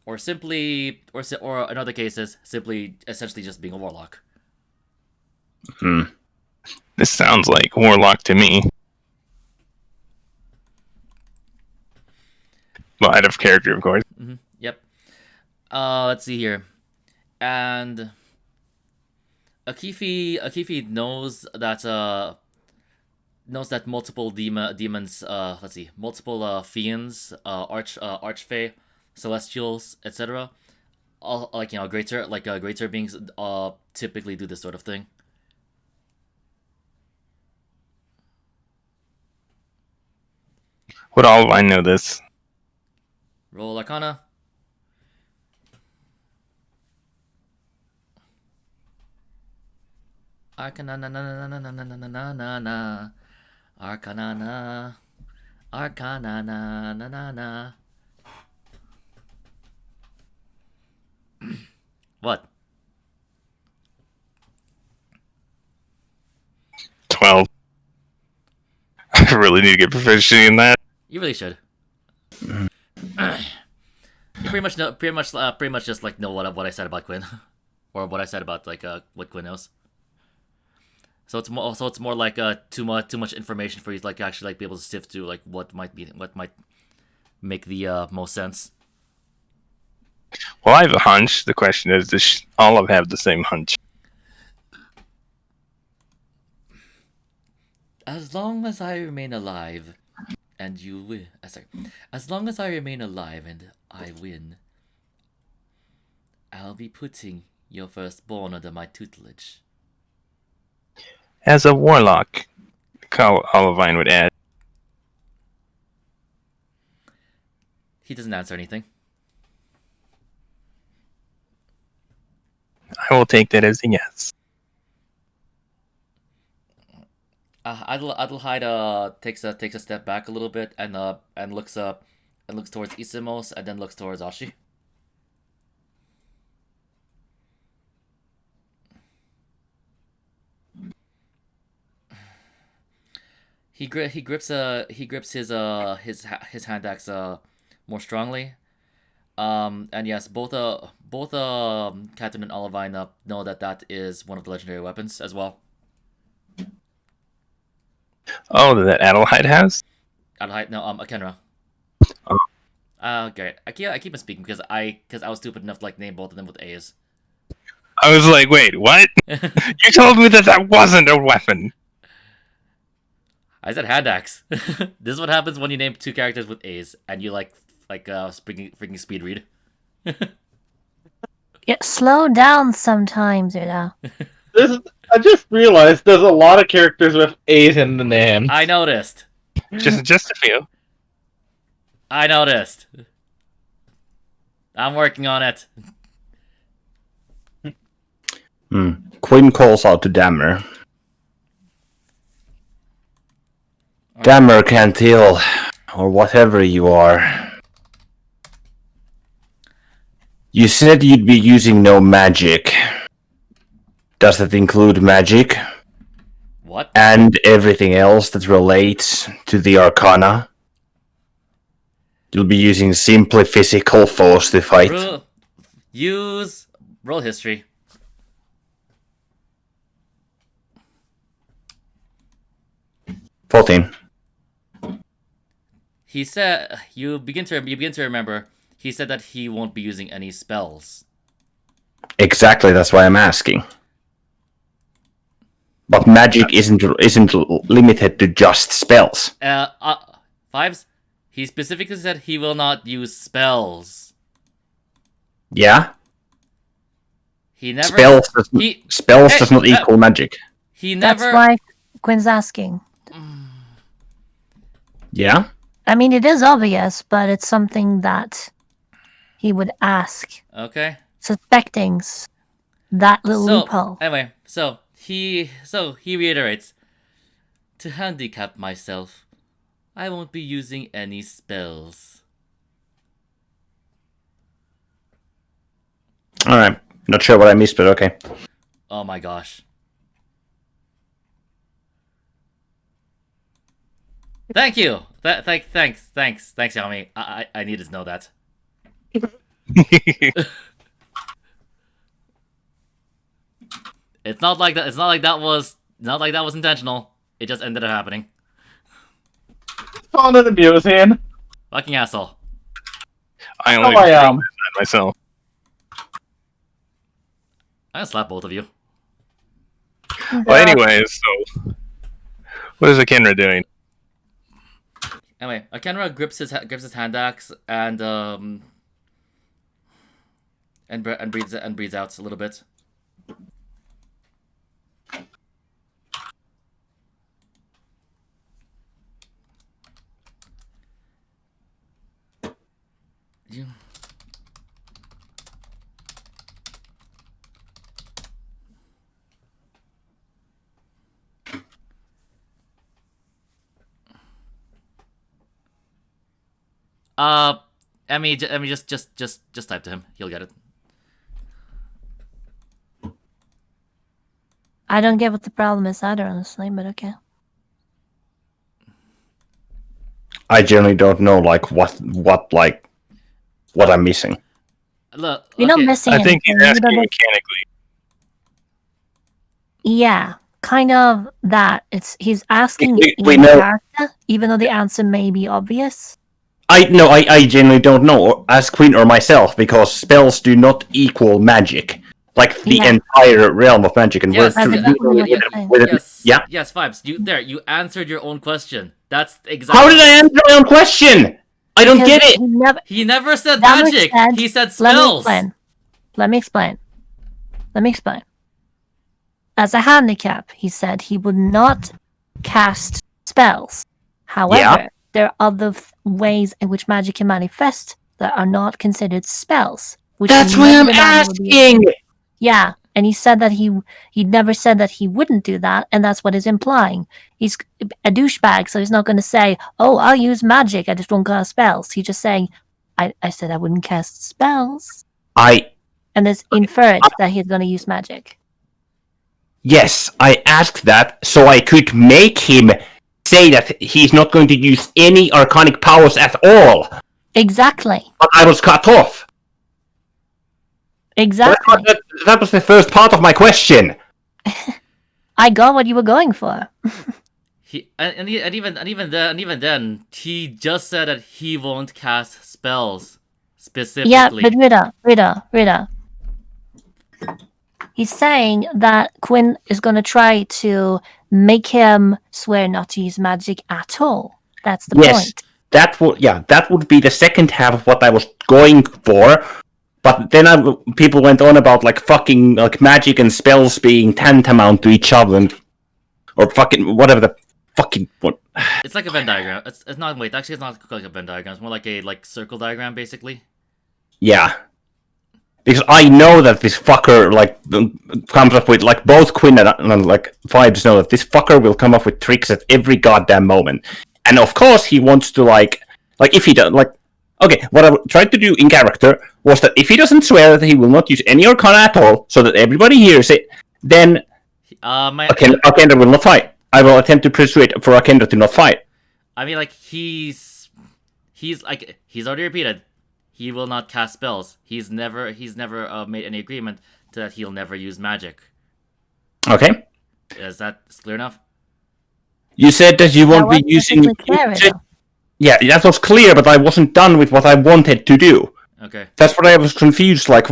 Or simply, or in other cases, simply essentially just being a warlock. This sounds like Warlock to me. Well, out of character, of course. Yep. Let's see here, and Akifi knows that multiple demons. Let's see, multiple fiends, archfey, celestials, etc. All like greater beings typically do this sort of thing. Would all of I know this? Roll Arcana. Arcana na na na na na na na na na na. Arcana na. Arcana na na na na. What? 12. I really need to get proficiency in that. You really should. You pretty much just like know what I said about Quinn, or what I said about like what Quinn knows. So it's more like too much information for you to like actually like be able to sift through like what might make the most sense. Well, I have a hunch. The question is, does Olive have the same hunch? As long as I remain alive, and you win. Sorry. As long as I remain alive and I win, I'll be putting your firstborn under my tutelage. As a warlock, Olivine would add. He doesn't answer anything. I will take that as a yes. Adelheid takes a step back a little bit and looks towards Isamos and then looks towards Ashi. He grips his hand axe more strongly. And yes, both Catherine and Olivine know that is one of the legendary weapons as well. Oh, that Adelheid has? Adelheid, no, Akenra. Oh. Okay, I keep speaking because I was stupid enough to like name both of them with A's. I was like, wait, what? You told me that wasn't a weapon. I said hand axe. This is what happens when you name two characters with A's and you freaking speed read. Yeah, slow down sometimes, Uda. I just realized there's a lot of characters with A's in the name. I noticed. Just a few. I noticed. I'm working on it. Quinn calls out to Dammer. Dammer can't heal, or whatever you are. You said you'd be using no magic. Does that include magic? What? And everything else that relates to the Arcana? You'll be using simply physical force to fight. Roll history. "14. He said you begin to remember. He said that he won't be using any spells. Exactly, that's why I'm asking. But magic isn't limited to just spells. Fives. He specifically said he will not use spells. Yeah? He never. Spells does not equal magic. He never. That's why Quinn's asking. Yeah? I mean, it is obvious, but it's something that he would ask, Okay. suspecting that little loophole. Anyway, so he reiterates, to handicap myself, I won't be using any spells. Alright. Not sure what I missed, but okay. Oh my gosh. Thank you. Thanks, Xiaomi. I needed to know that. It's not like that. It's not like that was intentional. It just ended up happening. Found it amusing. Fucking asshole. I only I am. myself. I'm gonna slap both of you. Well, anyways, so what is Akenra doing? Anyway, Akenra grips his hand axe and breathes out a little bit. You. Emmy, just type to him. He'll get it. I don't get what the problem is either, honestly, but okay. I generally don't know, like, what I'm missing. Look, You're not missing I think he's anything. asking mechanically. Yeah, kind of that. He's asking We in know- character, even though the answer may be obvious. I genuinely don't know, or ask Queen or myself, because spells do not equal magic. Like, the Yeah. entire realm of magic, and Yes. That's exactly what you're saying. Yes, Vibes. You answered your own question. That's exactly. How did I answer my own question? I don't Because get it! He never said That magic. makes sense. He said Let me spells. explain. As a handicap, he said he would not cast spells. However, there are other ways in which magic can manifest that are not considered spells. Which That's he why I'm never done would be- asking! Yeah, and he said that he never said that he wouldn't do that, and that's what he's implying. He's a douchebag, so he's not going to say, "Oh, I'll use magic. I just won't cast spells." He's just saying, "I said I wouldn't cast spells," and it's inferred that he's going to use magic. Yes, I asked that so I could make him say that he's not going to use any arcanic powers at all. Exactly. But I was cut off. Exactly. That was the first part of my question. I got what you were going for. Even then, he just said that he won't cast spells specifically. Yeah, but Rita. He's saying that Quinn is going to try to make him swear not to use magic at all. That's the point. That would be the second half of what I was going for. But then people went on about like fucking like magic and spells being tantamount to each other, or fucking whatever the fucking what. It's like a Venn diagram. It's not. Wait, actually, it's not like a Venn diagram. It's more like a circle diagram, basically. Yeah, because I know that this fucker like comes up with like both Quinn and like Vibes know that this fucker will come up with tricks at every goddamn moment, and of course he wants to like if he does like. Okay, what I tried to do in character was that if he doesn't swear that he will not use any arcana at all, so that everybody hears it, then Akendra will not fight. I will attempt to persuade for Akendra to not fight. I mean, like he's already repeated, he will not cast spells. He's never made any agreement to that he'll never use magic. Okay. Is that clear enough? You said that you won't be using. Yeah, that was clear, but I wasn't done with what I wanted to do. Okay. That's what I was confused. Like,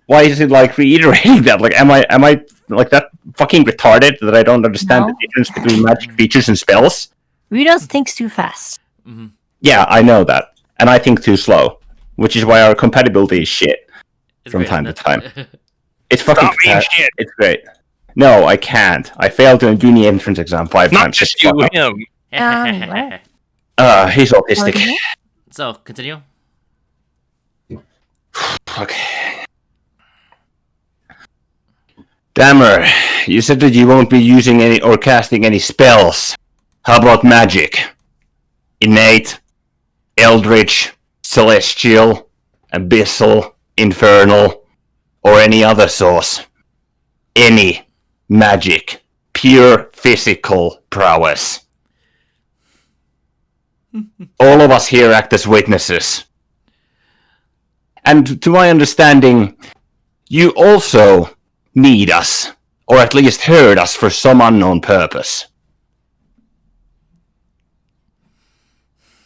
why is it like reiterating that? Like, am I like that fucking retarded that I don't understand the difference between magic features and spells? Ritos thinks too fast. Mm-hmm. Yeah, I know that, and I think too slow, which is why our compatibility is shit It's from great, time to time. It's fucking Stop being shit. It's great. No, I can't. I failed to do the entrance exam 5 Not times. just you, him. He's autistic. Okay. So, continue. Okay. Dammer, you said that you won't be using any or casting any spells. How about magic? Innate, eldritch, celestial, abyssal, infernal, or any other source? Any magic. Pure physical prowess. All of us here act as witnesses. And to my understanding, you also need us, or at least heard us for some unknown purpose.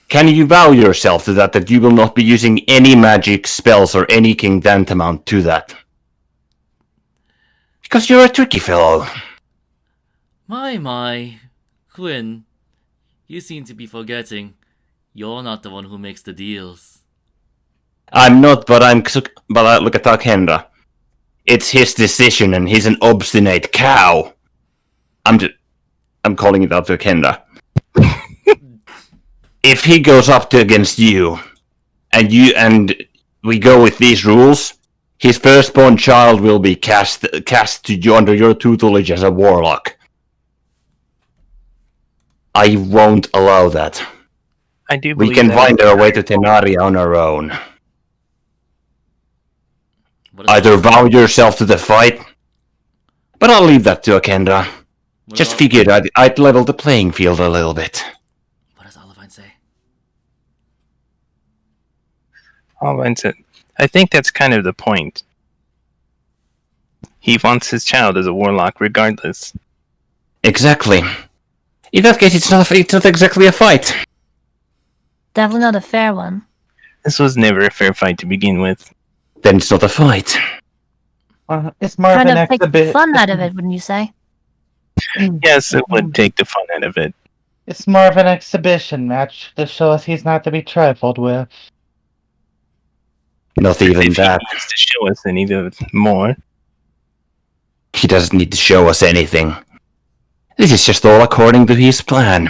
Can you vow yourself to that you will not be using any magic spells or anything tantamount to that? Because you're a tricky fellow. My. Quinn, you seem to be forgetting. You're not the one who makes the deals. I'm not, but look at Takenda. It's his decision, and he's an obstinate cow. I'm calling it out to Takenda. If he goes up against you, and we go with these rules, his firstborn child will be cast to you under your tutelage as a warlock. I won't allow that. I do We believe can that find our way to Tenaria on our own. What is Either vow yourself to the fight, but I'll leave that to Akenda. what Just does- figured I'd level the playing field a little bit. What does Olivine say? I think that's kind of the point. He wants his child as a warlock regardless. Exactly. In that case, it's not exactly a fight. Definitely not a fair one. This was never a fair fight to begin with. Then it's not a fight. It's more of Kind an of take the exhibition. fun out of it, wouldn't you say? Yes, it would take the fun out of it. It's more of an exhibition match to show us he's not to be trifled with. Not even If he that. needs to show us any more. He doesn't need to show us anything. This is just all according to his plan.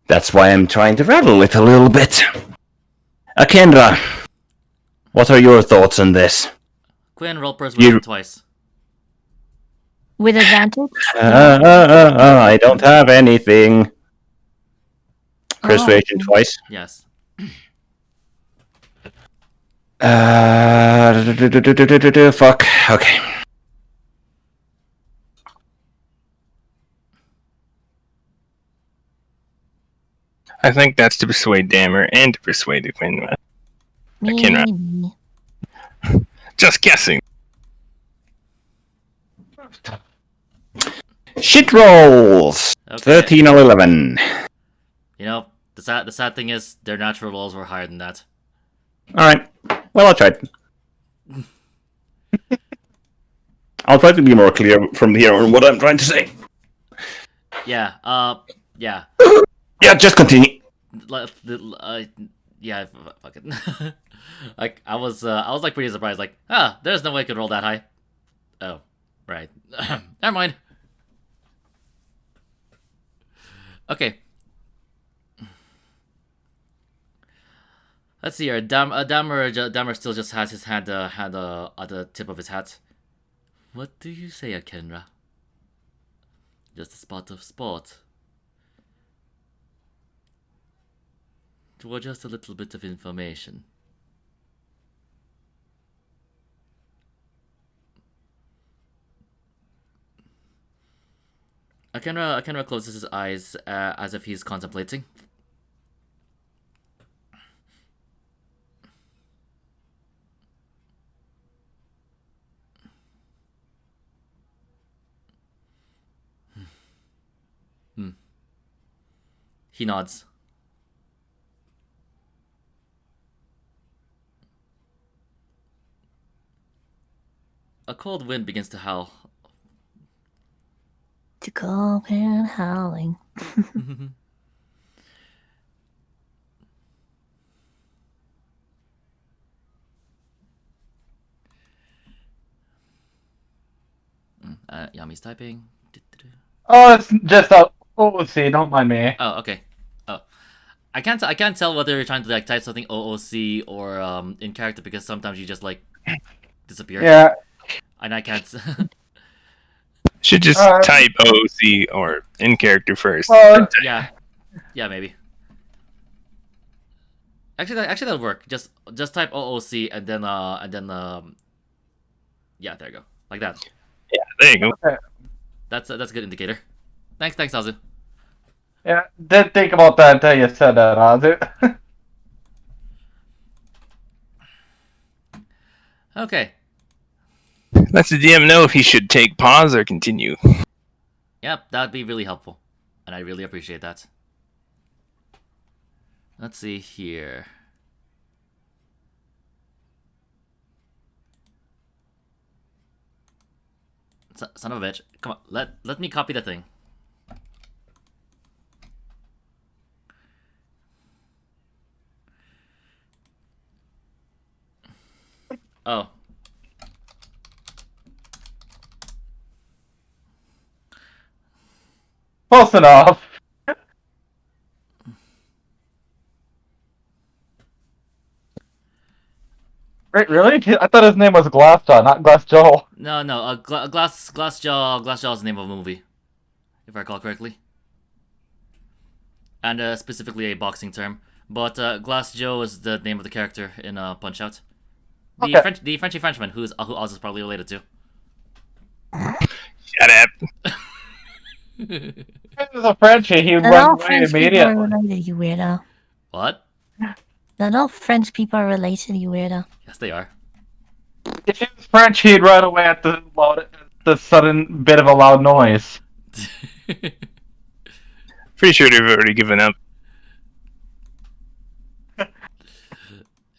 That's why I'm trying to rattle it a little bit. Akendra, what are your thoughts on this? Quinn, roll persuasion twice. With advantage? I don't have anything. Persuasion Oh. twice. Yes. Fuck. Okay. I think that's to persuade Dammer and to persuade Quinn. Akinra. Me. Just guessing. Shit rolls. Okay. 13 or 11. You know, the sad thing is their natural rolls were higher than that. Alright. Well, I'll try. I'll try to be more clear from here on what I'm trying to say. Yeah. Yeah. Yeah, just continue. Yeah. Fuck it. Like I was like pretty surprised. Like, there's no way I could roll that high. Oh, right. Never mind. Okay. Let's see here. Dammer still just has his hand at the tip of his hat. What do you say, Akenra? Just a spot of sport. Or just a little bit of information. Akenra closes his eyes as if he's contemplating. He nods. A cold wind begins to howl. To call and howling. Yami's typing. Oh, it's just OOC. Don't mind me. Oh, okay. Oh, I can't tell whether you're trying to like type something OOC or in character because sometimes you just like disappear. Yeah. And I can't. Should just Uh, type OC or in character first. Well, Yeah, maybe. Actually, that'll work. Just type OOC and then yeah, there you go, like that. Yeah, there you go. That's a good indicator. Thanks, Azu. yeah. Did think about that until you said that, Azu. Okay. Let the DM know if he should take pause or continue. Yep, that'd be really helpful, and I really appreciate that. Let's see here. Son of a bitch! Come on, let me copy the thing. Oh. Close enough. Wait, really? I thought his name was Glassjaw, not Glassjaw. No, Glassjaw is the name of a movie, if I recall correctly. And specifically a boxing term. But Glassjaw is the name of the character in Punch Out. The Okay. the Frenchy Frenchman, who Oz is probably related to. Shut up. If he was a Frenchie, he would Not run all away French people are immediately. related, you weirdo. What? Not all French people are related, you weirdo. Yes, they are. If he was French, he'd run away at the sudden bit of a loud noise. Pretty sure they've already given up.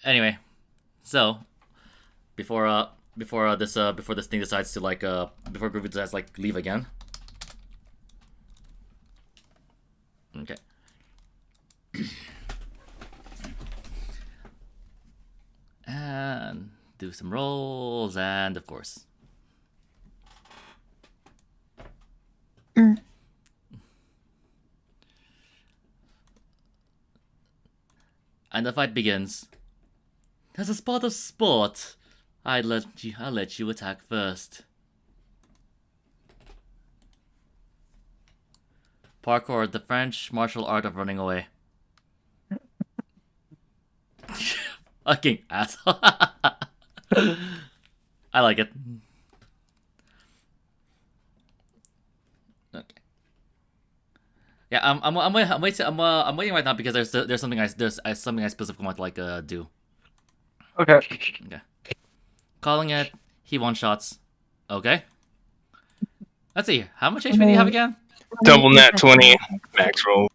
Anyway, so before this thing decides to like before Groovy decides like leave again. Okay. And do some rolls, and of course. Mm. And the fight begins. As a sport of sport, I'll let you attack first. Parkour, the French martial art of running away. Fucking asshole. I like it. Okay. Yeah, I'm waiting right now because there's something I specifically want to like do. Okay. Okay. Calling it. He one shots. Okay. Let's see. How much HP do you have again? Double nat 20 max roll.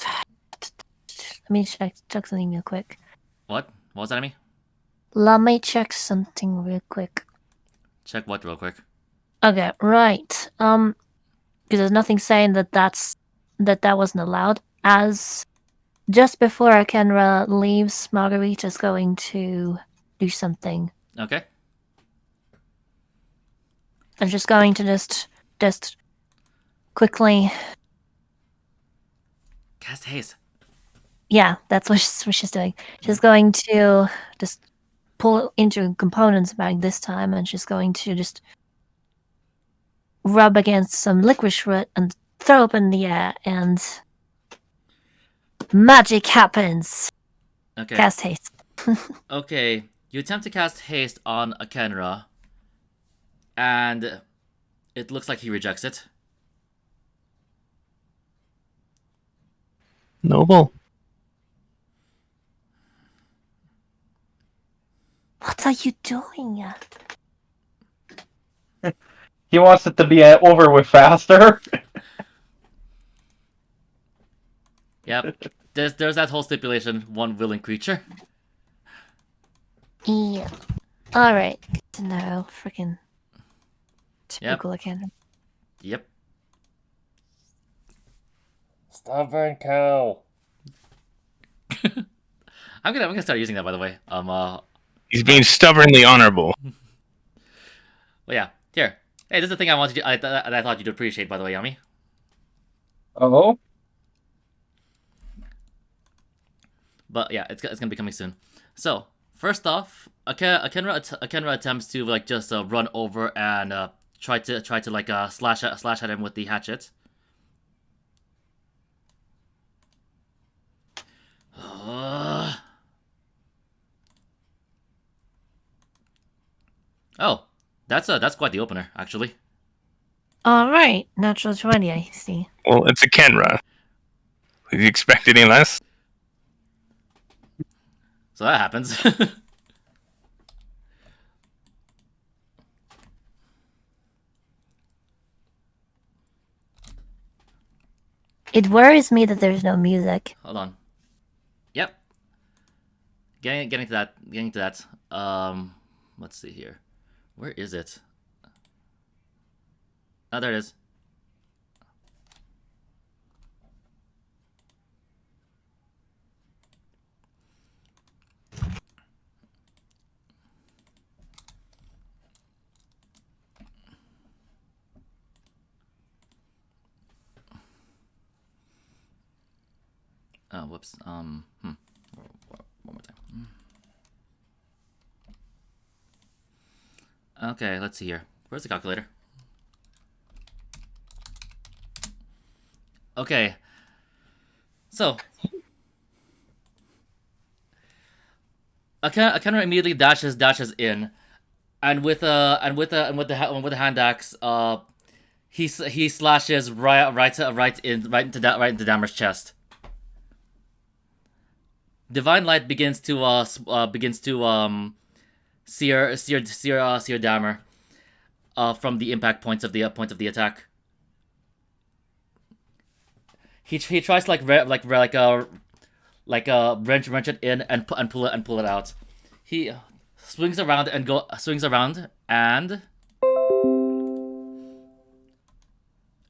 Let me check something real quick. What? What was that, Amy? Let me check something real quick. Check what real quick. Okay, right. Because there's nothing saying that that wasn't allowed. As just before Akenra leaves, Margarita's going to do something. Okay. I'm just going to just quickly. Cast haste. Yeah, that's what she's doing. She's going to just pull into components bag this time, and she's going to just rub against some licorice root and throw up in the air, and magic happens. Okay. Cast haste. Okay. You attempt to cast haste on Akenra, and it looks like he rejects it. Noble. What are you doing? He wants it to be over with faster. Yep. There's that whole stipulation. One willing creature. Yeah. All right. Good to know. Freaking typical Akenra. Yep. Stubborn cow. I'm gonna start using that, by the way. He's being stubbornly honorable. Well, yeah. Here. Hey, this is the thing I wanted you. I thought you'd appreciate, by the way, Yami. Oh? But yeah, it's gonna be coming soon. So first off, Akenra attempts to like just run over and try to like slash at him with the hatchet. Oh, that's quite the opener, actually. All right, natural 20, I see. Well, it's a Kenra. Did you expect any less? So that happens. It worries me that there's no music. Hold on. Yep. Getting to that. Getting to that. Let's see here. Where is it? Oh, there it is. Oh, whoops. One more time. Okay, let's see here. Where's the calculator? Okay. So, Akenra immediately dashes in, and with the hand axe, he slashes right into Damer's chest. Divine light begins to sear Damer from the impact points of the attack. He tries to wrench it in and pull it out. He swings around and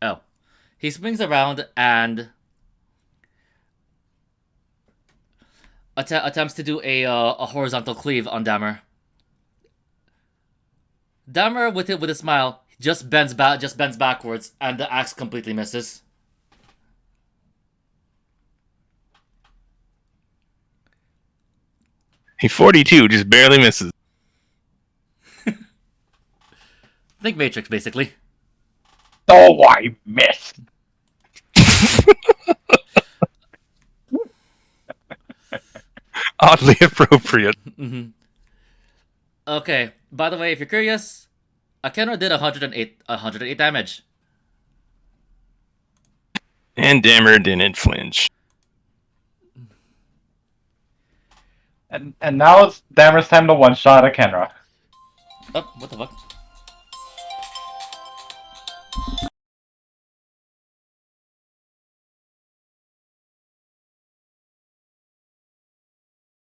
oh, he swings around and attempts to do a horizontal cleave on Damer. Damer with a smile just bends backwards and the axe completely misses. He 42 just barely misses. Think Matrix, basically. Oh, I missed. Oddly appropriate. Mm-hmm. Okay. By the way, if you're curious, Akenra did 108 damage. And Dammer didn't flinch. And now it's Damer's time to one-shot a Kenra. Oh, what the fuck?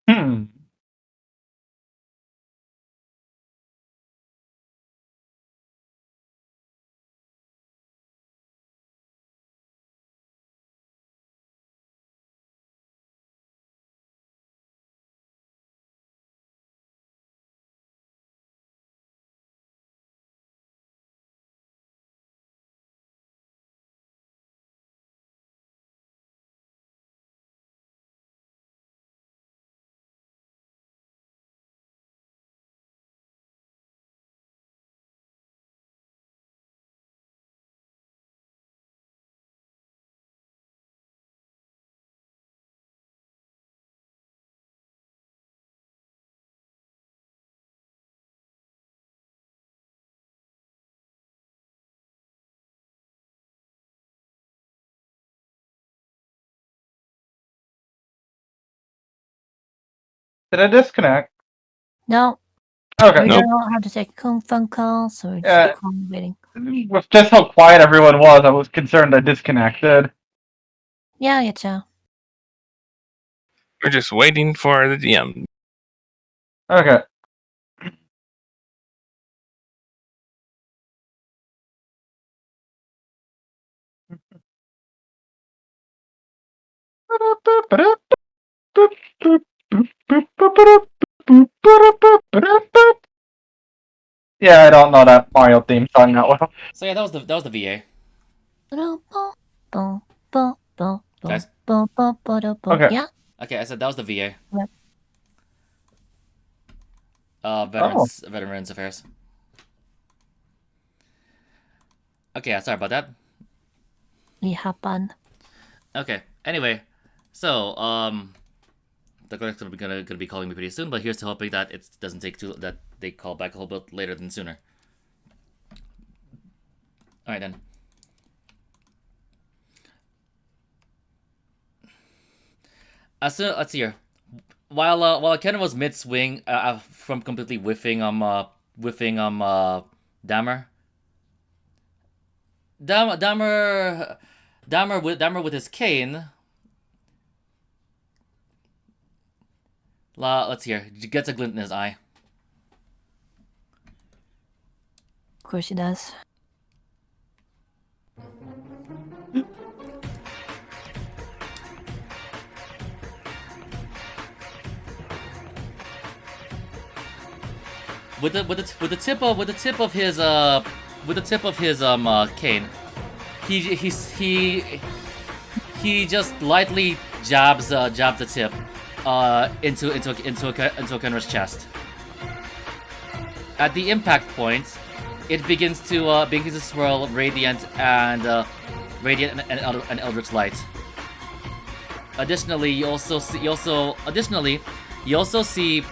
Hmm. Did I disconnect? No, Okay. we Nope. don't have to take a phone call, so we're Yeah. just waiting. With just how quiet everyone was, I was concerned I disconnected. Yeah, I get you. We're just waiting for the DM. Okay. Yeah, I don't know that Mario theme song that well. So yeah, that was the VA. Guys? Okay. Yeah. Okay, I said that was the VA. Yep. Veterans Affairs. Okay, sorry about that. Ihapan. Okay. Anyway, so the clerk's gonna be calling me pretty soon, but here's to hoping that it doesn't take too that they call back a whole bit later than sooner. All right then. So let's see here. While Ken was mid swing from completely whiffing Dammer. Dammer with his cane. Let's see here. Gets a glint in his eye. Of course he does. With the tip of his cane, he just lightly jabs the tip into Kenra's chest. At the impact point, it begins to swirl radiant and eldritch light. Additionally, you also see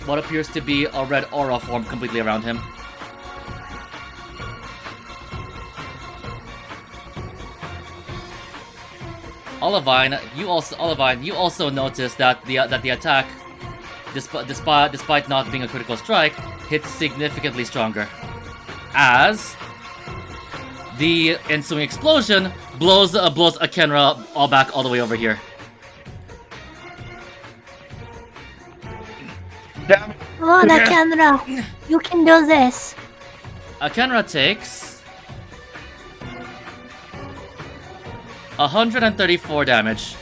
what appears to be a red aura form completely around him. Olivine, you also notice that the attack, despite not being a critical strike, hits significantly stronger, as the ensuing explosion blows Akenra all the way over here. Damn it. Come on, Akenra. You can do this. Akenra takes 134 damage.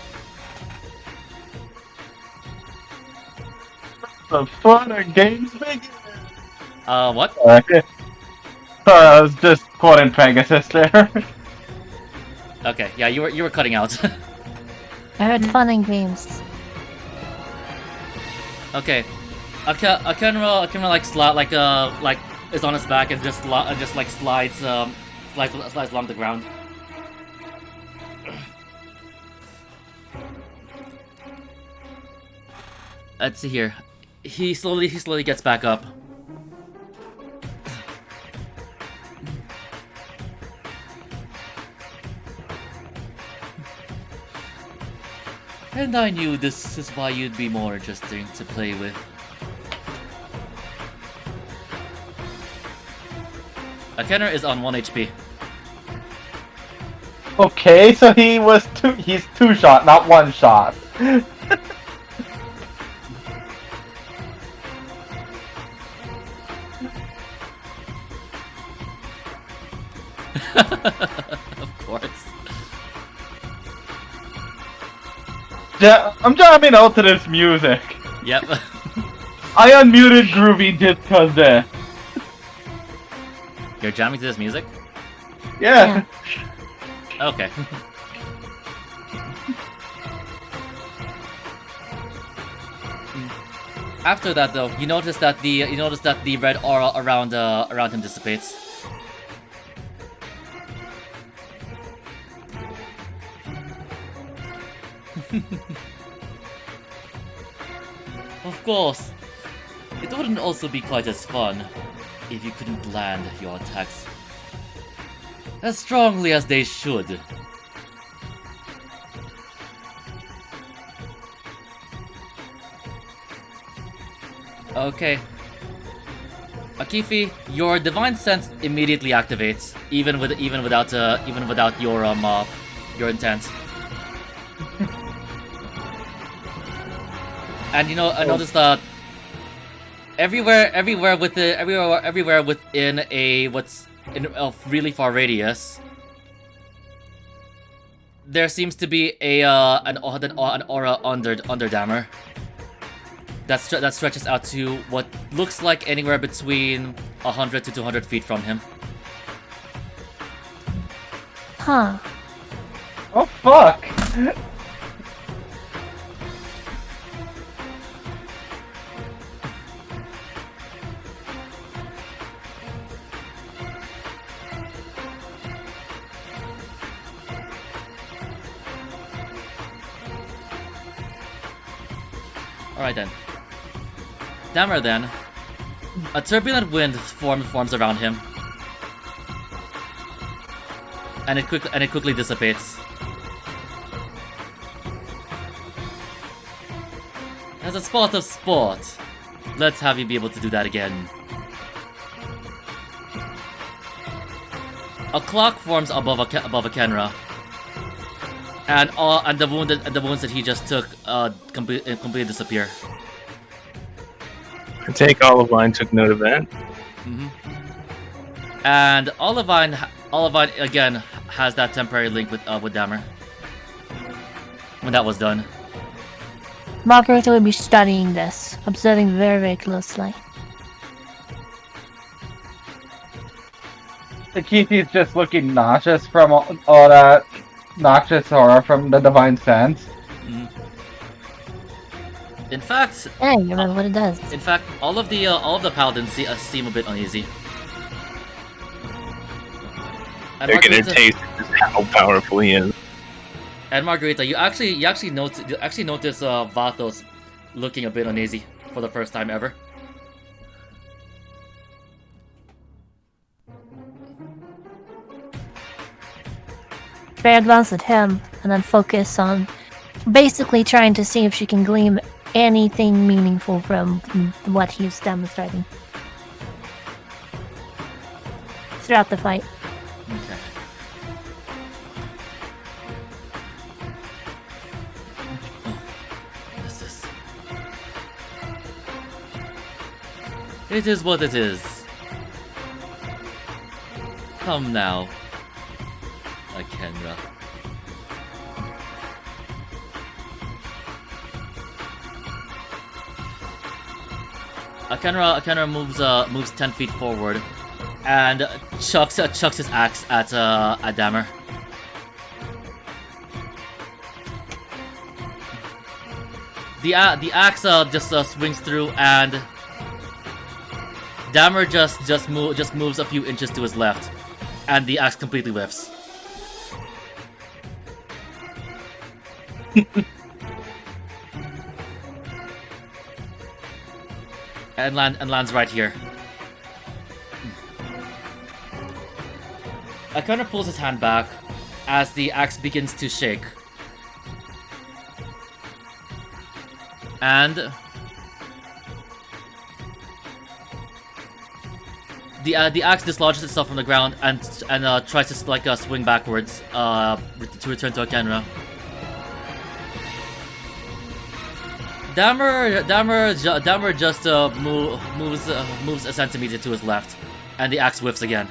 The fun and games begin. What? Sorry, I was just quoting Pegasus there. Okay, yeah, you were cutting out. I heard fun and games. Okay, Akenra like is on his back and just slides along the ground. Let's see here. He slowly gets back up. And I knew this is why you'd be more interesting to play with. Akenra is on 1 HP. Okay, so he's two shot, not one shot. Of course. Yeah, I'm jamming out to this music. Yep. I unmuted Groovy just cause You're jamming to this music? yeah. Okay. After that, though, you notice that the red aura around him dissipates. Of course, it wouldn't also be quite as fun if you couldn't land your attacks as strongly as they should. Okay. Akifi, your divine sense immediately activates, even without your intent. And I noticed that everywhere within a really far radius, there seems to be an aura under Dammer that stretches out to what looks like anywhere between 100 to 200 feet from him. Huh. Oh fuck! Alright then. Dammer then. A turbulent wind forms around him. And it quickly dissipates. As a sport of sport, let's have you be able to do that again. A clock forms above Eternia, and the wounds that he just took completely disappear. I take Olivine took note of that. And Olivine again has that temporary link with Dammer. When that was done. Margarita will be studying this, observing very, very closely. Keithy's just looking nauseous from all that noxious horror from the divine sense. In fact, Hey, you remember what it does. in fact, all of the paladins seem a bit uneasy. And They're gonna Margarita- taste just how powerful he is. And Margarita, you actually notice Vathos looking a bit uneasy for the first time ever. Fair glance at him, and then focus on basically trying to see if she can glean anything meaningful from what he's demonstrating throughout the fight. Okay. This is. It is what it is. Come now, Eternia. Eternia moves 10 feet forward and chucks his axe at Dammer. The axe just swings through, and Dammer just moves a few inches to his left, and the axe completely whiffs. and lands right here. Eternia pulls his hand back as the axe begins to shake. And the axe dislodges itself from the ground and tries to swing backwards to return to Eternia. Dammer just moves a centimeter to his left, and the axe whiffs again.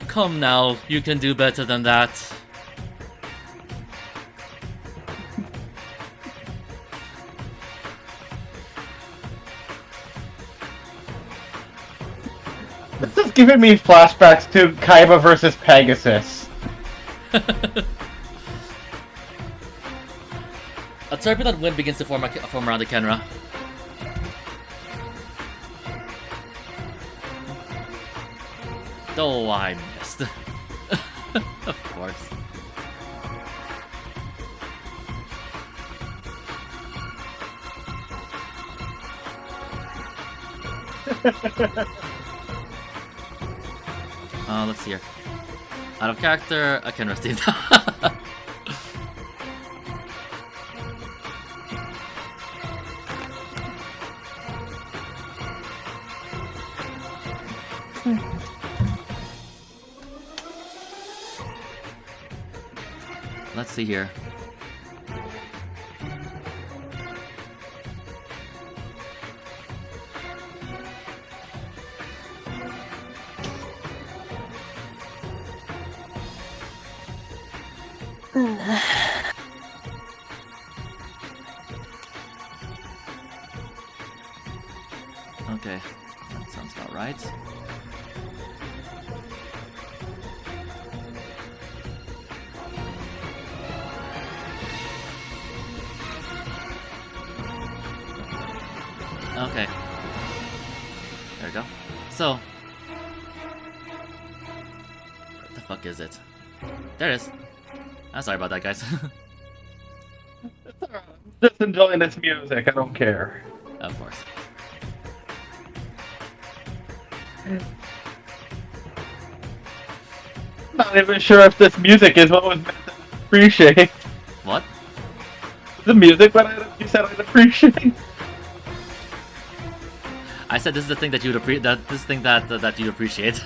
Come now, you can do better than that. This is giving me flashbacks to Kaiba versus Pegasus. A turbulent wind begins to form around Eternia. Oh, I missed. Of course. Let's see here. Out of character, I can rest it. Let's see here. Okay, that sounds about right. Okay. There we go. So. What the fuck is it? There it is. I'm sorry about that, guys. Just enjoying this music. I don't care. Of course. Not even sure if this music is what was meant to appreciate. What? The music, but you said I'd appreciate. I said this is the thing that you'd that you'd appreciate.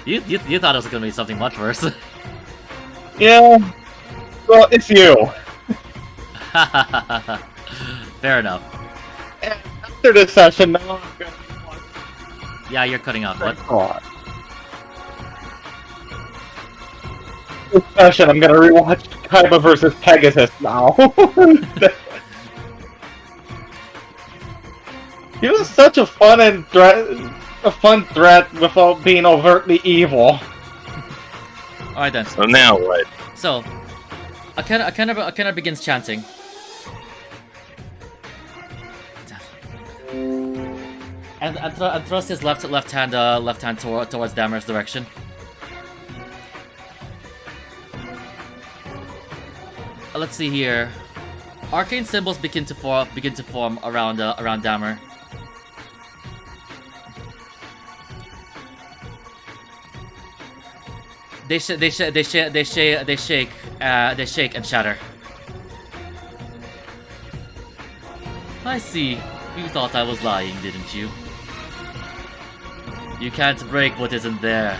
You thought it was gonna be something much worse. Yeah. Well, it's you. Fair enough. And after this session, now I'm gonna watch. Yeah, you're cutting off. What? God. This session, I'm gonna rewatch Kaiba versus Pegasus now. He was such a fun threat without being overtly evil. Alright then. So now what? So, Akena begins chanting. And thrusts his left hand towards Damar's direction. Let's see here. Arcane symbols begin to form around Damar. They shake and shatter. I see. You thought I was lying, didn't you? You can't break what isn't there.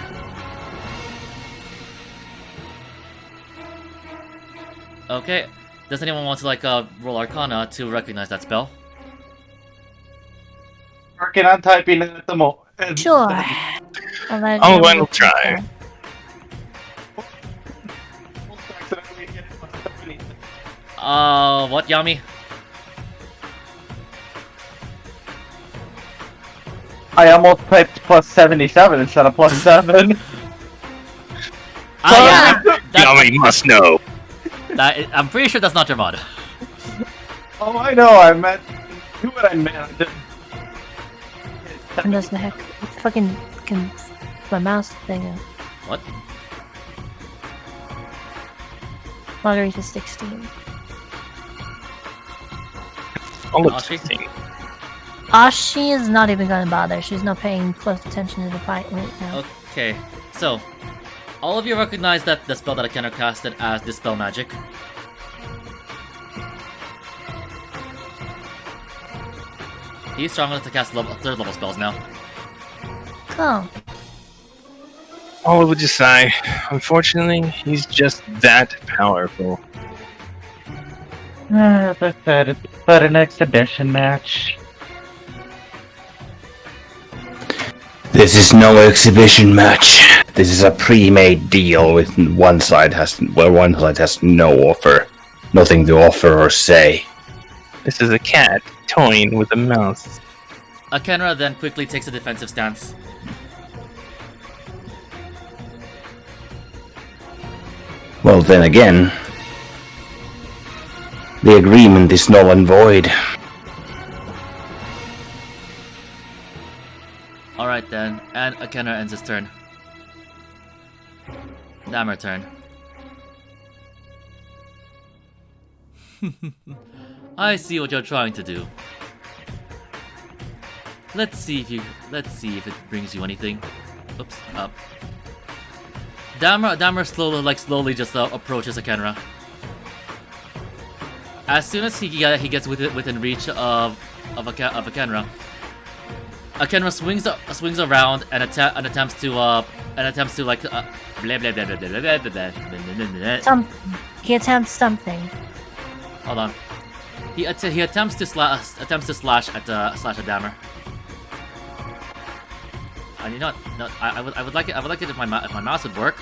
Okay. Does anyone want to roll Arcana to recognize that spell? Working on typing it at the moment. Sure. I'm going to try. What, Yami? I almost typed plus 77 instead of plus 7. Yeah, Yami must know. I'm pretty sure that's not your mod. Oh, I know, I meant... Who would I meant? I just... What does the heck? Fucking my mouse thing. What? Margarita 16. All of Ashi? 16. She is not even gonna bother. She's not paying close attention to the fight right now. Okay, so all of you recognize that the spell that Akena casted as Dispel Magic. He's strong enough to cast third level spells now. Cool. All would just sigh. Unfortunately, he's just that powerful. As I said, it's but an exhibition match. This is no exhibition match. This is a pre-made deal with one side has no offer. Nothing to offer or say. This is a cat toying with a mouse. Akena then quickly takes a defensive stance. Well, then again, the agreement is null and void. Alright then, and Akena ends his turn. Damar turn. I see what you're trying to do. Let's see if it brings you anything. Oops, up. Damar slowly just approaches Akena. As soon as he gets within reach of Akena, Akena swings around and attempts to blah blah blah blah blah blah blah. He attempts something. Hold on. He attempts to slash at Damar. You know what? No, I would like it. I would like it if my mouse would work.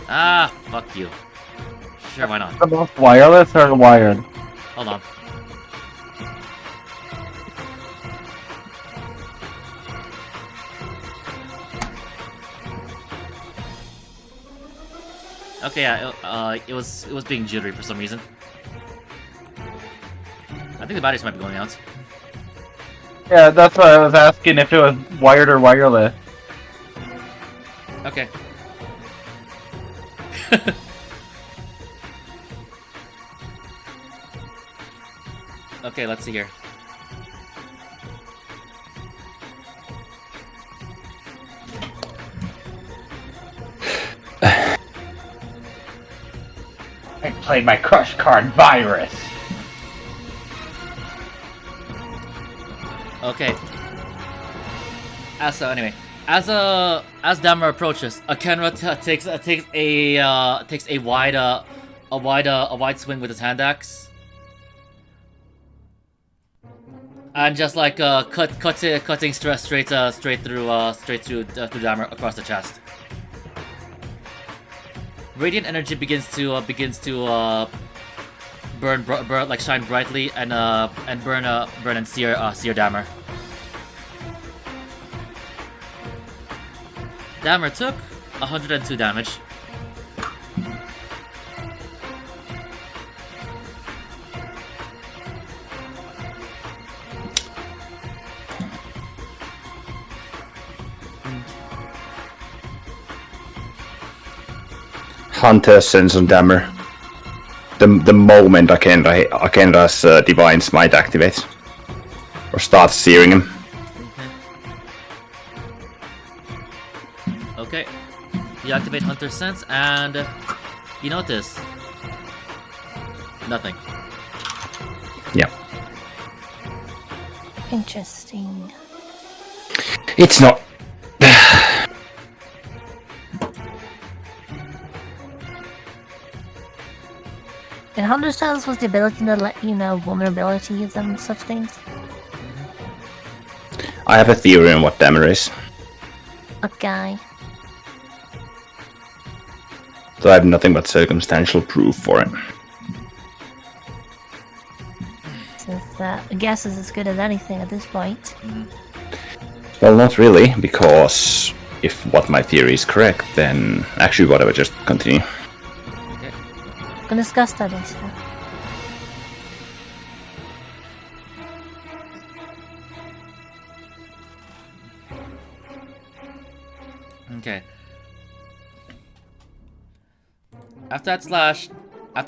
Ah, fuck you. Sure, why not? The most wireless or wired? Hold on. Okay, yeah, it was being jittery for some reason. I think the batteries might be going out. Yeah, that's why I was asking if it was wired or wireless. Okay. Okay, let's see here. I played my crush card virus. Okay. So anyway, as Dammer approaches, Akenra takes a wide swing with his hand axe, and just like cutting straight through Dammer across the chest. Radiant energy begins to burn like shine brightly and burn and sear Dammer. Dammer took 102 damage. Hunter sense on Dammer. The moment Akenra's Divine Smite activates. Or starts searing him. Okay. You activate Hunter's Sense and you notice nothing. Yeah. Interesting. It's not. In Hunter's Sense was the ability to let you know vulnerabilities and such things. I have a theory on what Dammer is. Okay. So I have nothing but circumstantial proof for it. So a guess is as good as anything at this point. Well, not really, because if what my theory is correct, then actually whatever, just continue. We can discuss that later. Okay. After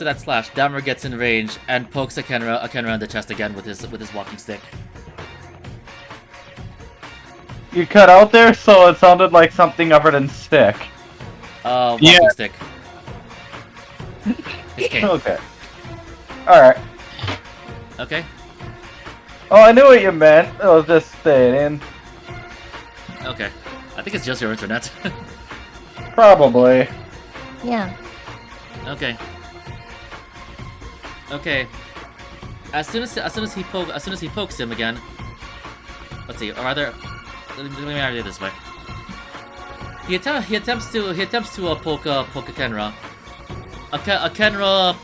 that slash, Dammer gets in range and pokes Akenra in the chest again with his walking stick. You cut out there, so it sounded like something other than stick. Walking stick. His cane. Okay. Alright. Okay. Oh, I knew what you meant. I was just stating. Okay. I think it's just your internet. Probably. Yeah. Okay. Okay. As soon as he pokes him again. Let's see. Or rather, let me do it this way. He attempts to poke Akenra. Akenra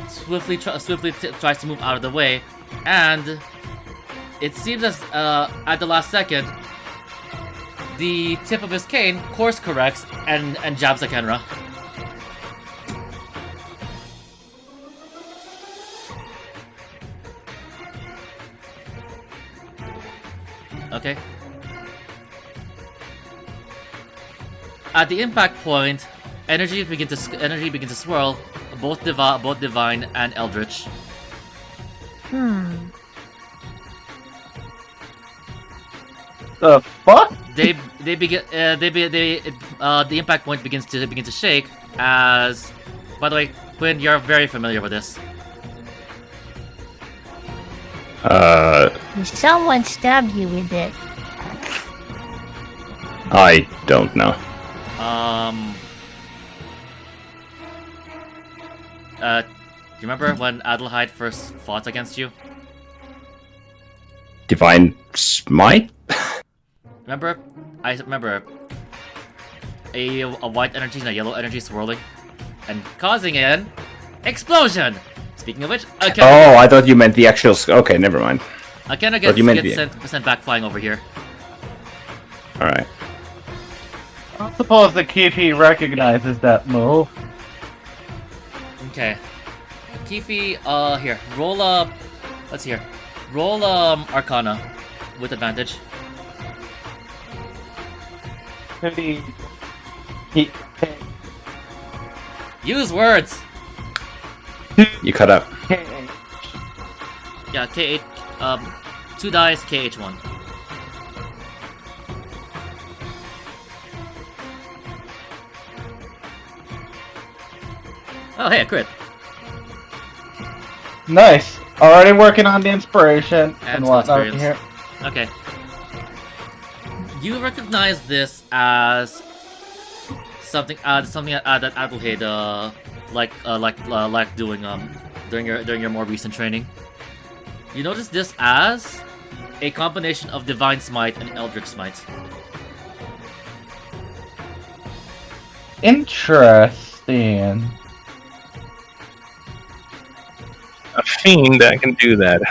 swiftly tries to move out of the way, and it seems as at the last second, the tip of his cane course corrects and jabs Akenra. Okay. At the impact point, energy begins to swirl, both divine and eldritch. The fuck? The impact point begins to shake. As, by the way, Quinn, you're very familiar with this. Someone stabbed you with it. I don't know. you remember when Adelheid first fought against you? Divine Smite? Remember? I remember a white energy and a yellow energy swirling and causing an explosion! Speaking of which, Oh, I thought you meant the actual... Okay, never mind. Akena But you meant gets sent back flying over here. Alright. I don't suppose the Kifi recognizes that move. Okay. Kifi, here. Roll let's see here. Roll Arcana with advantage. Use words! You cut out. Yeah, K8, 2 dice, KH1. Oh, hey, a crit. Nice. Already working on the inspiration and skill whatnot experience. here. Okay. You recognize this as something that Adelheid like doing during your more recent training. You notice this as a combination of Divine Smite and Eldritch Smite. Interesting. A fiend that can do that.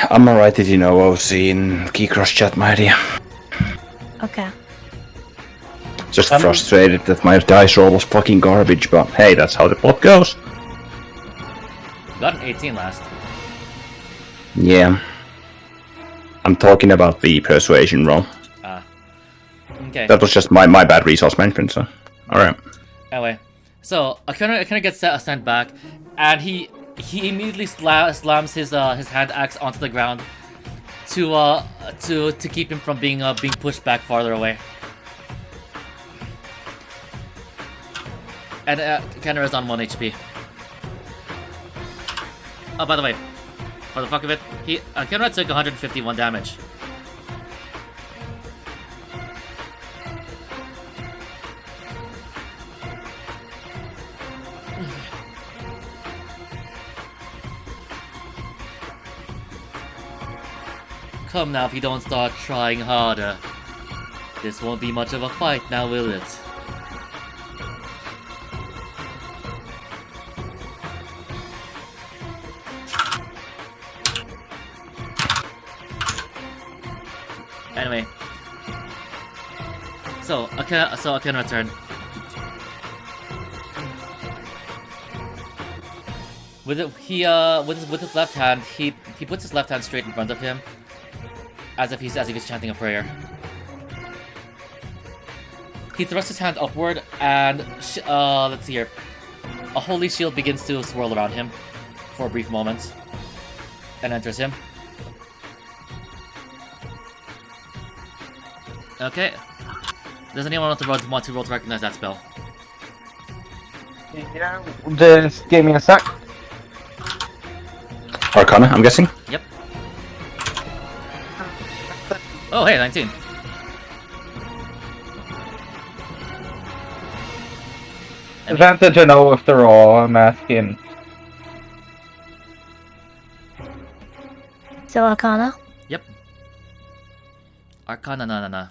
I'm alright, did you know OC in Kiecross chat, my dear? Okay. Just frustrated that my dice roll was fucking garbage, but hey, that's how the plot goes. You got an 18 last. Yeah. I'm talking about the persuasion roll. Ah. Okay. That was just my bad resource management, so... Alright. Anyway, so Akena gets sent back, and he immediately slams his hand axe onto the ground to keep him from being pushed back farther away. And Akena is on 1 HP. Oh, by the way, for the fuck of it, Akena took 151 damage. Come now, if you don't start trying harder. This won't be much of a fight now, will it? Anyway. So Akena turn. With his left hand, he puts his left hand straight in front of him, as if he's chanting a prayer. He thrusts his hand upward, and let's see here. A holy shield begins to swirl around him for a brief moment, and enters him. Okay. Does anyone want to roll to recognize that spell? Yeah, just give me a sec. Arcana, I'm guessing? Yep. Oh, hey, 19. Advantage to know if they're all, I'm asking. So Arcana? Yep. Arcana, na.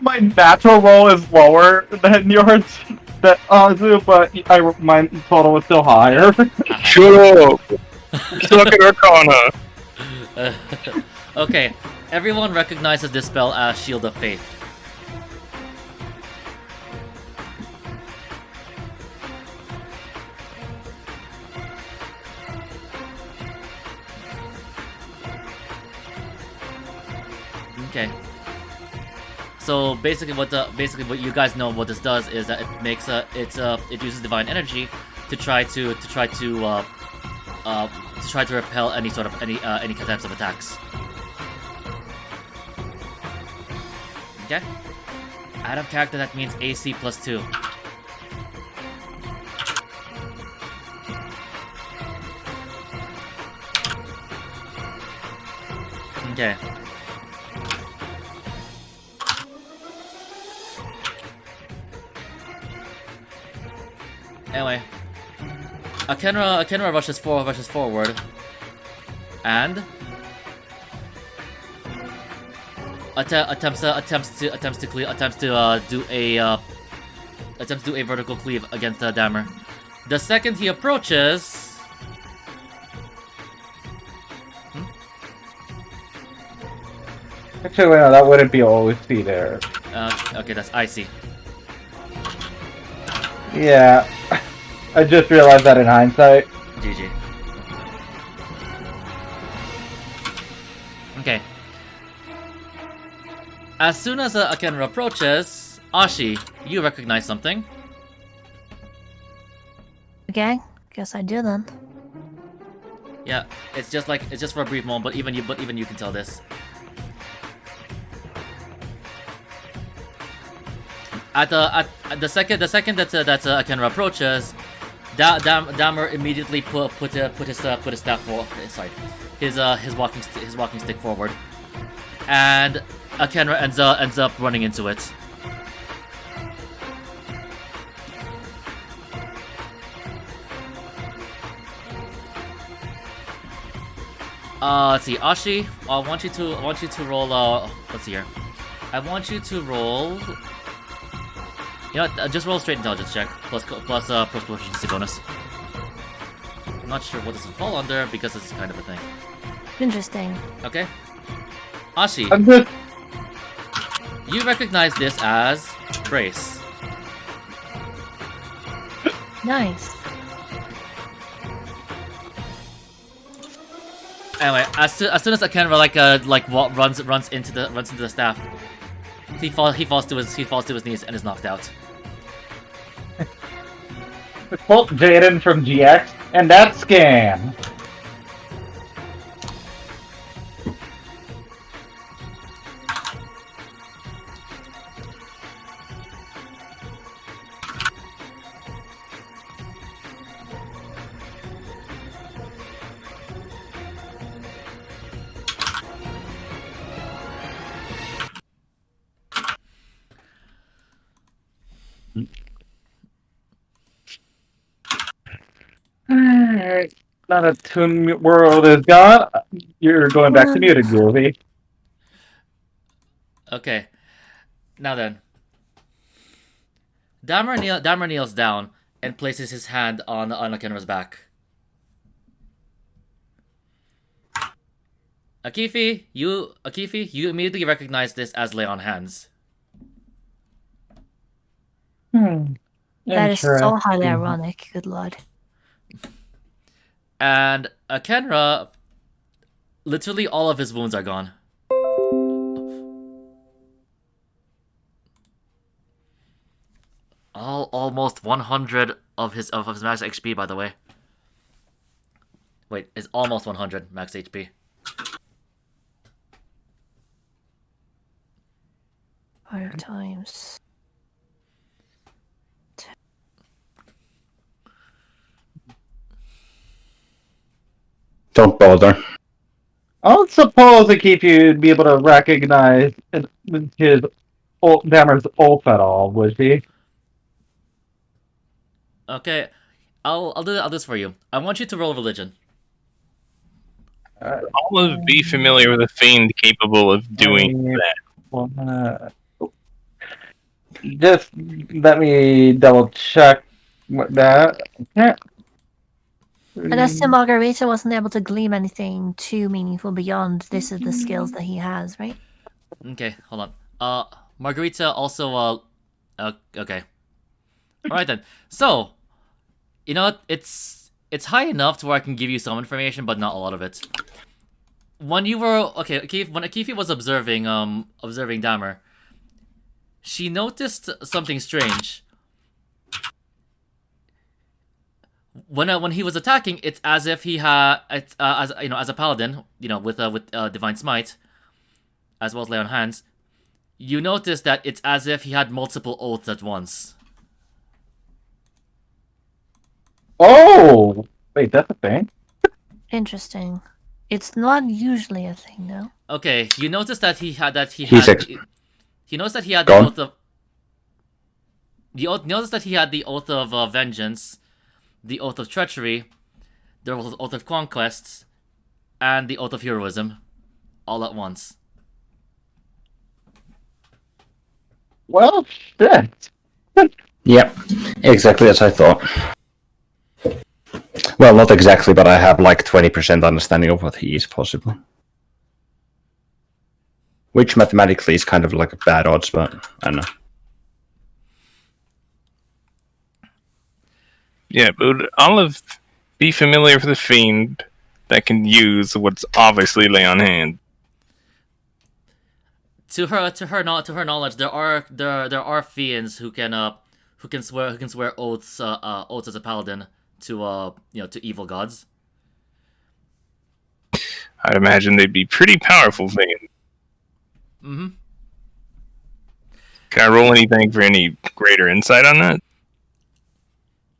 My natural roll is lower than yours, but my total was still higher. Shut up! Suck at Arcana! Okay, everyone recognizes this spell as Shield of Faith. Okay. So basically, what you guys know what this does is that it uses divine energy to try to repel any types of attacks. Okay. Out of character, that means AC +2. Okay. Anyway, Eternia rushes forward, and attempts to do a vertical cleave against Dammer. The second he approaches. Actually, no, that wouldn't be OC there. Okay, that's icy. Yeah, I just realized that in hindsight. GG. Okay. As soon as Eternia approaches, Ashi, you recognize something. Okay, guess I do then. Yeah, it's just for a brief moment, but even you can tell this. At the second that Eternia approaches, Dammer immediately put his staff his walking stick forward, and Eternia ends up running into it. Let's see, Ashi. I want you to roll. Let's see here. I want you to roll. You know what? Just roll a straight intelligence check plus proficiency bonus. I'm not sure what this will fall under because this is kind of a thing. Interesting. Okay. Ashi, I'm just. you recognize this as Brace. Nice. Anyway, as soon as Eternia runs into the staff, he falls to his knees and is knocked out. Quote Jaden from GX, and that's scam. Alright. Now that Toon World is gone, you're going back to muted, Groovy. Okay. Now then. Dammer kneels down and places his hand on Eternia's back. Akifi, you immediately recognize this as lay on hands. That is so highly Interesting. ironic, good lord. And Eternia, literally all of his wounds are gone. Almost 100 of his max HP, by the way. Wait, it's almost 100 max HP. 5 times. Don't bother. I don't suppose to keep you'd be able to recognize his Dammer's ult at all, would he? Okay, I'll do this for you. I want you to roll religion. Almost be familiar with a fiend capable of doing that. Just let me double check what that. Yeah. And as to Margarita wasn't able to glean anything too meaningful beyond this is the skills that he has, right? Okay, hold on. Margarita also, okay. Alright then. So, you know what? It's high enough to where I can give you some information, but not a lot of it. When you were, when Akifi was observing Dammer, she noticed something strange. When he was attacking, it's as if he had, as a paladin, with divine smite, as well as lay on hands. You notice that it's as if he had multiple oaths at once. Oh, wait, that's a thing. Interesting. It's not usually a thing, no. Okay, you notice that he noticed that he had He's the Gone? oath of. Notice that he had the oath of vengeance, the oath of treachery, the oath of conquest, and the oath of heroism, all at once. Well, shit. Yep, exactly as I thought. Well, not exactly, but I have like 20% understanding of what he is, possible. Which mathematically is kind of like a bad odds, but I don't know. Yeah, but would Olive be familiar with a fiend that can use what's obviously lay on hand? To her knowledge, there are fiends who can swear oaths oaths as a paladin to to evil gods. I'd imagine they'd be pretty powerful fiends. Mm-hmm. Can I roll anything for any greater insight on that?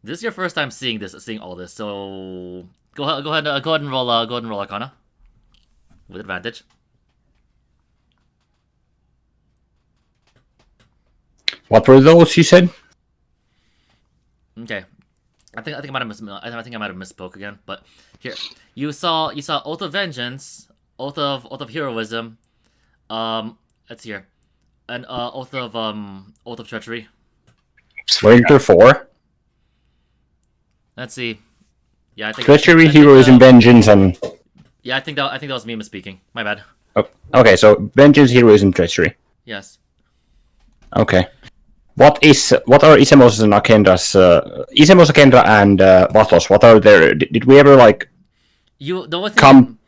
This is your first time seeing all this, so go ahead and roll Arcana with advantage. What were those you said? Okay, I think I might have misspoke again, but here you saw oath of vengeance, oath of heroism, let's see here, and oath of treachery. Weren't there 4? Let's see. Yeah, I think Treachery, heroism, vengeance, and... Yeah, I think that was me misspeaking. My bad. Oh, okay, so vengeance, heroism, treachery. Yes. Okay. What are Isemos and Akendra's... Isemos, Akendra, and Vatos, what are their... Did we ever, like... The only thing, Come...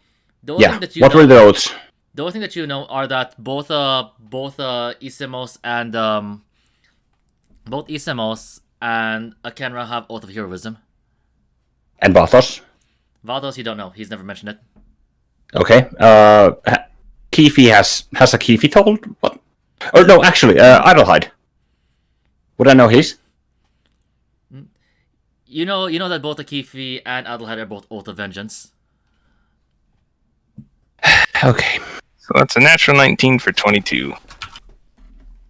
the only Yeah, thing that you what know, were the oaths? The only thing that you know are that both Isemos and Akenra have oath of heroism. And Vatos? Valdos, you don't know. He's never mentioned it. Okay. Keefe has a Keefe told? What? Or no, actually, Idlehide. Would I know his? You know that both Akifi and Adelheid are both oath of vengeance. Okay. So that's a natural 19 for 22.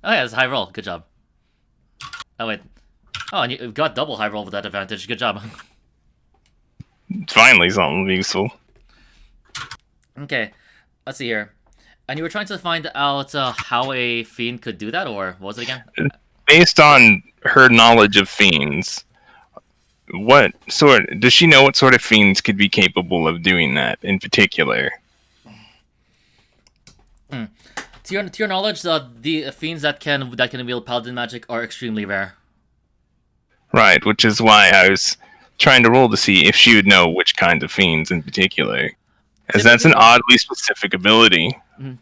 Oh yeah, it's a high roll. Good job. Oh wait. Oh, and you got double high roll with that advantage. Good job. Finally something useful. Okay, let's see here. And you were trying to find out how a fiend could do that, or what was it again? Based on her knowledge of fiends, does she know what sort of fiends could be capable of doing that in particular? To your knowledge, the fiends that can wield paladin magic are extremely rare. Right, which is why I was trying to roll to see if she would know which kinds of fiends in particular. As that's an oddly specific ability.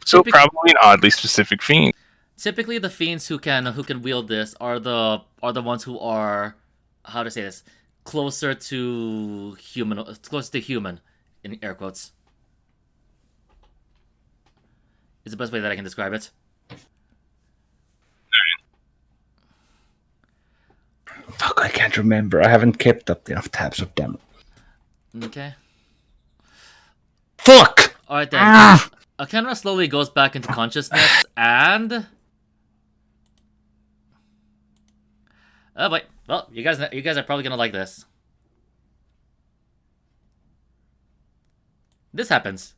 So probably an oddly specific fiend. Typically, the fiends who can wield this are the ones who are, how to say this, closer to human in air quotes. Is the best way that I can describe it. Fuck, I can't remember. I haven't kept up enough tabs of them. Okay. Fuck! Alright then. Akenra slowly goes back into consciousness and... Oh wait. Well, you guys are probably gonna like this. This happens.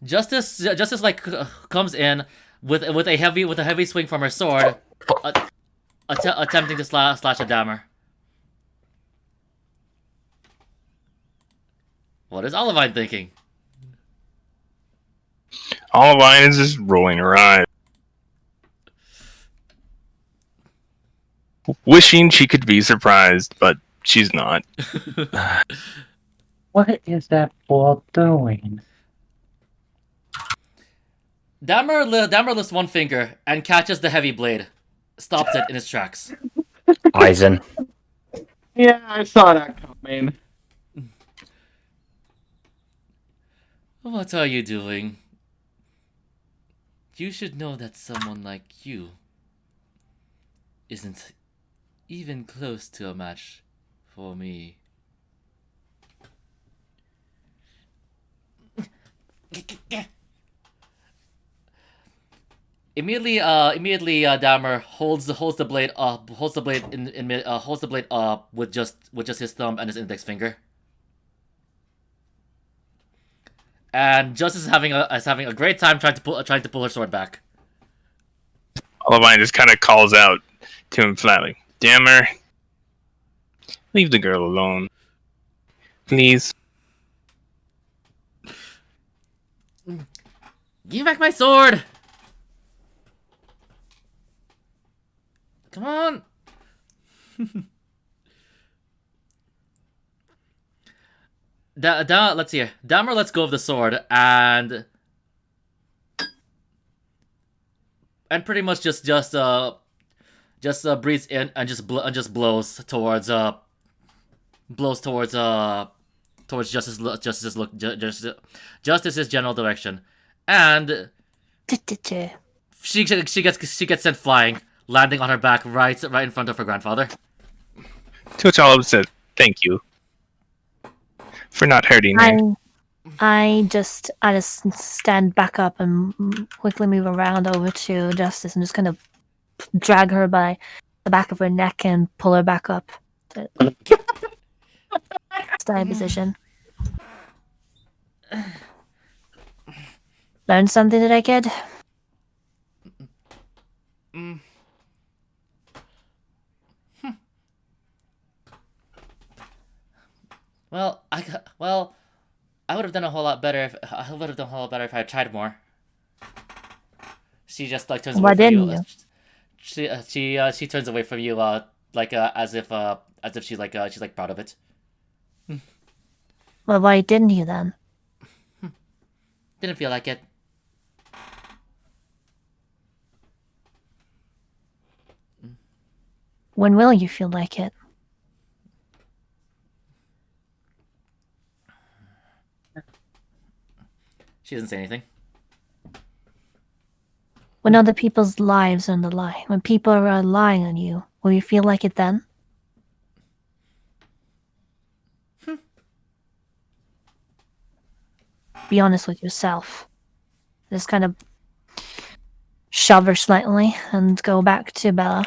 Justice like comes in with a heavy swing from her sword, attempting to slash at Dammer. What is Olivine thinking? Olivine is just rolling her eyes, wishing she could be surprised, but she's not. What is that ball doing? Dammer lifts one finger and catches the heavy blade, stops it in its tracks. Eisen. Yeah, I saw that coming. What are you doing? You should know that someone like you isn't even close to a match for me. Immediately, Dahmer holds the blade up, holds the blade up with just his thumb and his index finger, and Justice is having a great time trying to pull her sword back. Olivine just kind of calls out to him flatly, "Dammer, leave the girl alone, please." Give back my sword! Come on! Let's see here. Dahmer lets go of the sword and pretty much just breathes in and just blows towards Justice's general direction, and she gets sent flying, landing on her back right in front of her grandfather. To which Olive says, "Thank you for not hurting her." I just stand back up and quickly move around over to Justice and just kind of drag her by the back of her neck and pull her back up to standing position. Learn something today, kid? Well, I would have done a whole lot better if I had tried more. She just turns away Why from didn't you. you? She turns away from you as if she's proud of it. Well, why didn't you then? Didn't feel like it. When will you feel like it? She doesn't say anything. When other people's lives are on the line, when people are relying on you, will you feel like it then? Be honest with yourself. Just kind of shove her slightly and go back to Bella.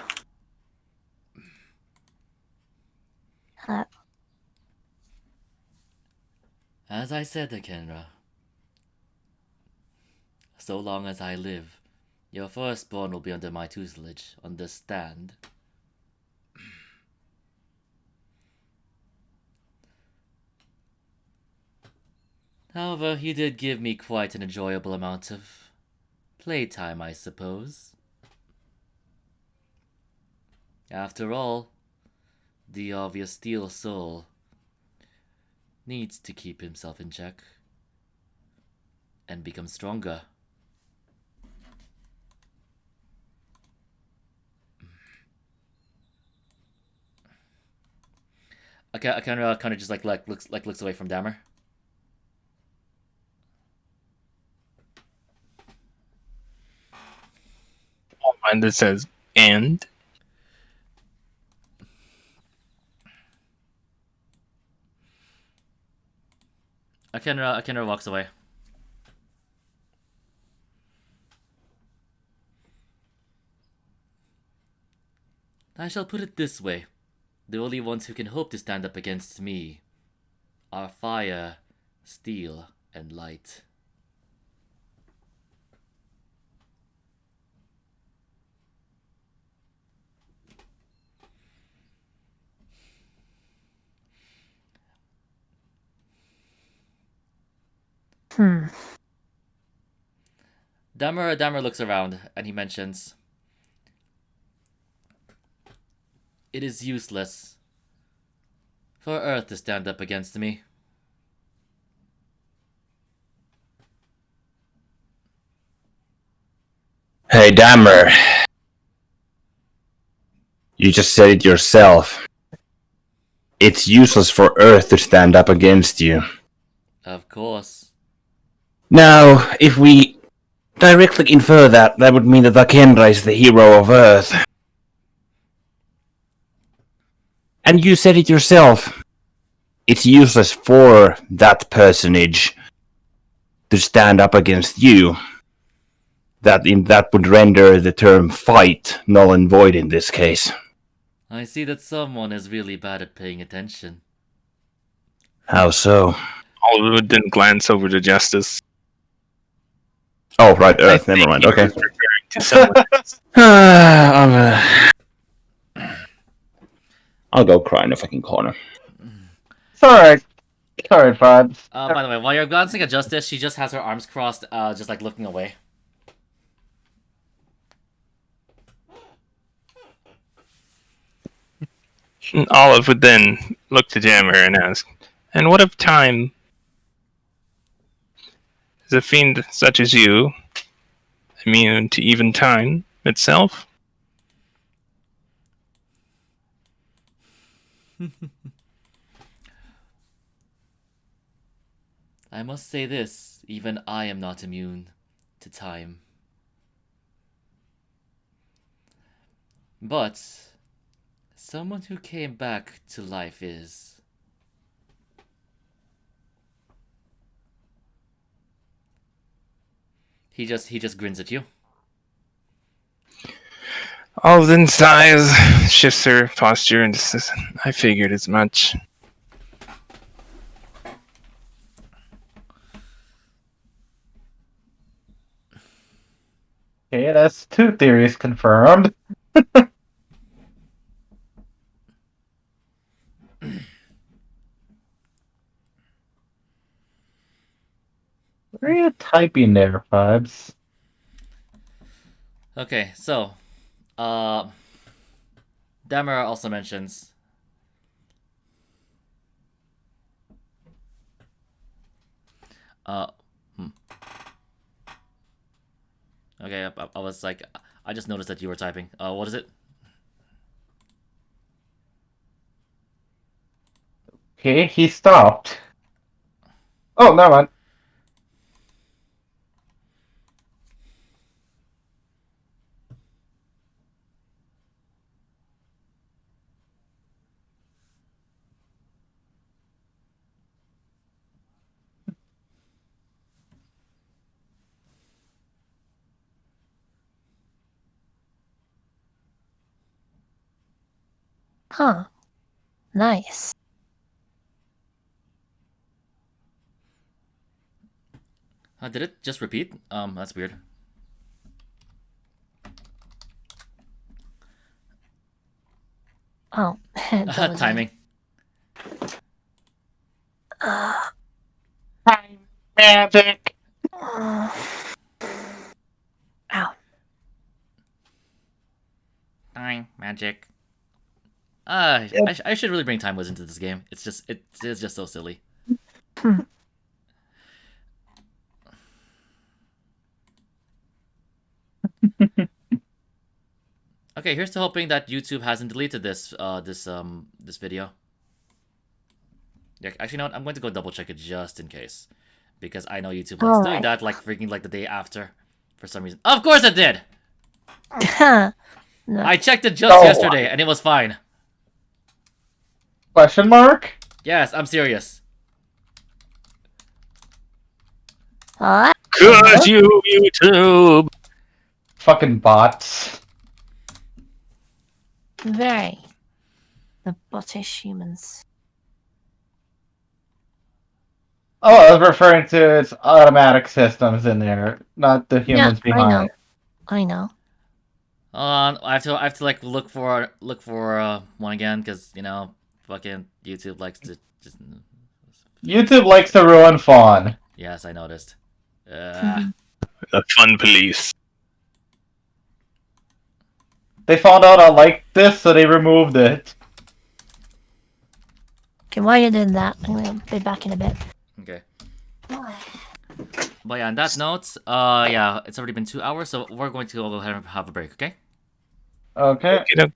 As I said, Eternia, so long as I live, your firstborn will be under my tutelage. Understand? However, he did give me quite an enjoyable amount of playtime, I suppose. After all, the obvious steel soul needs to keep himself in check and become stronger. I kind of just looks away from Dahmer. Olivine that says, "And?" Akenra walks away. I shall put it this way. The only ones who can hope to stand up against me are fire, steel, and light. Dahmer looks around and he mentions, "It is useless for Earth to stand up against me." Hey, Dammer. You just said it yourself. It's useless for Earth to stand up against you. Of course. Now, if we directly infer that, that would mean that Akenra is the hero of Earth. And you said it yourself. It's useless for that personage to stand up against you. that would render the term fight null and void in this case. I see that someone is really bad at paying attention. How so? Oliver would then glance over to Justice. Oh, right, I Earth. Never think mind. he Okay. was referring to someone else. I'll go cry in a fucking corner. It's alright. It's alright, Vibes. By the way, while you're glancing at Justice, she just has her arms crossed, just like looking away. Olive would then look to Jammer and ask, "And what of time? Is a fiend such as you immune to even time itself?" I must say this, even I am not immune to time. But someone who came back to life is. He just grins at you. Olive then sighs, shifts her posture, and says, "I figured as much." Okay, that's 2 theories confirmed. What are you typing there, Vibes? Okay, so, Damara also mentions. Okay, I was like, I just noticed that you were typing. What is it? Okay, he stopped. Oh, never mind. Huh. Nice. Did it just repeat? That's weird. Oh, that was Timing. Time magic. Ow. Time magic. I should really bring Time Wiz into this game. It's just so silly. Okay, here's to hoping that YouTube hasn't deleted this this video. Yeah, actually, you know what? I'm going to go double check it just in case, because I know YouTube likes doing Alright. that, like freaking like the day after, for some reason. Of course it did. No. I checked it just yesterday and it was fine. Question mark? Yes, I'm serious. What? Could you, YouTube? Fucking bots. Very. The bottish humans. Oh, I was referring to its automatic systems in there, not the humans Yeah, behind. I know. I have to like look for one again, because you know, fucking YouTube likes to just. YouTube likes to ruin fun. Yes, I noticed. The fun police. They found out I liked this, so they removed it. Okay, while you're doing that, I'm gonna be back in a bit. Okay. But yeah, on that note, yeah, it's already been 2 hours, so we're going to go ahead and have a break, okay? Okay. You know,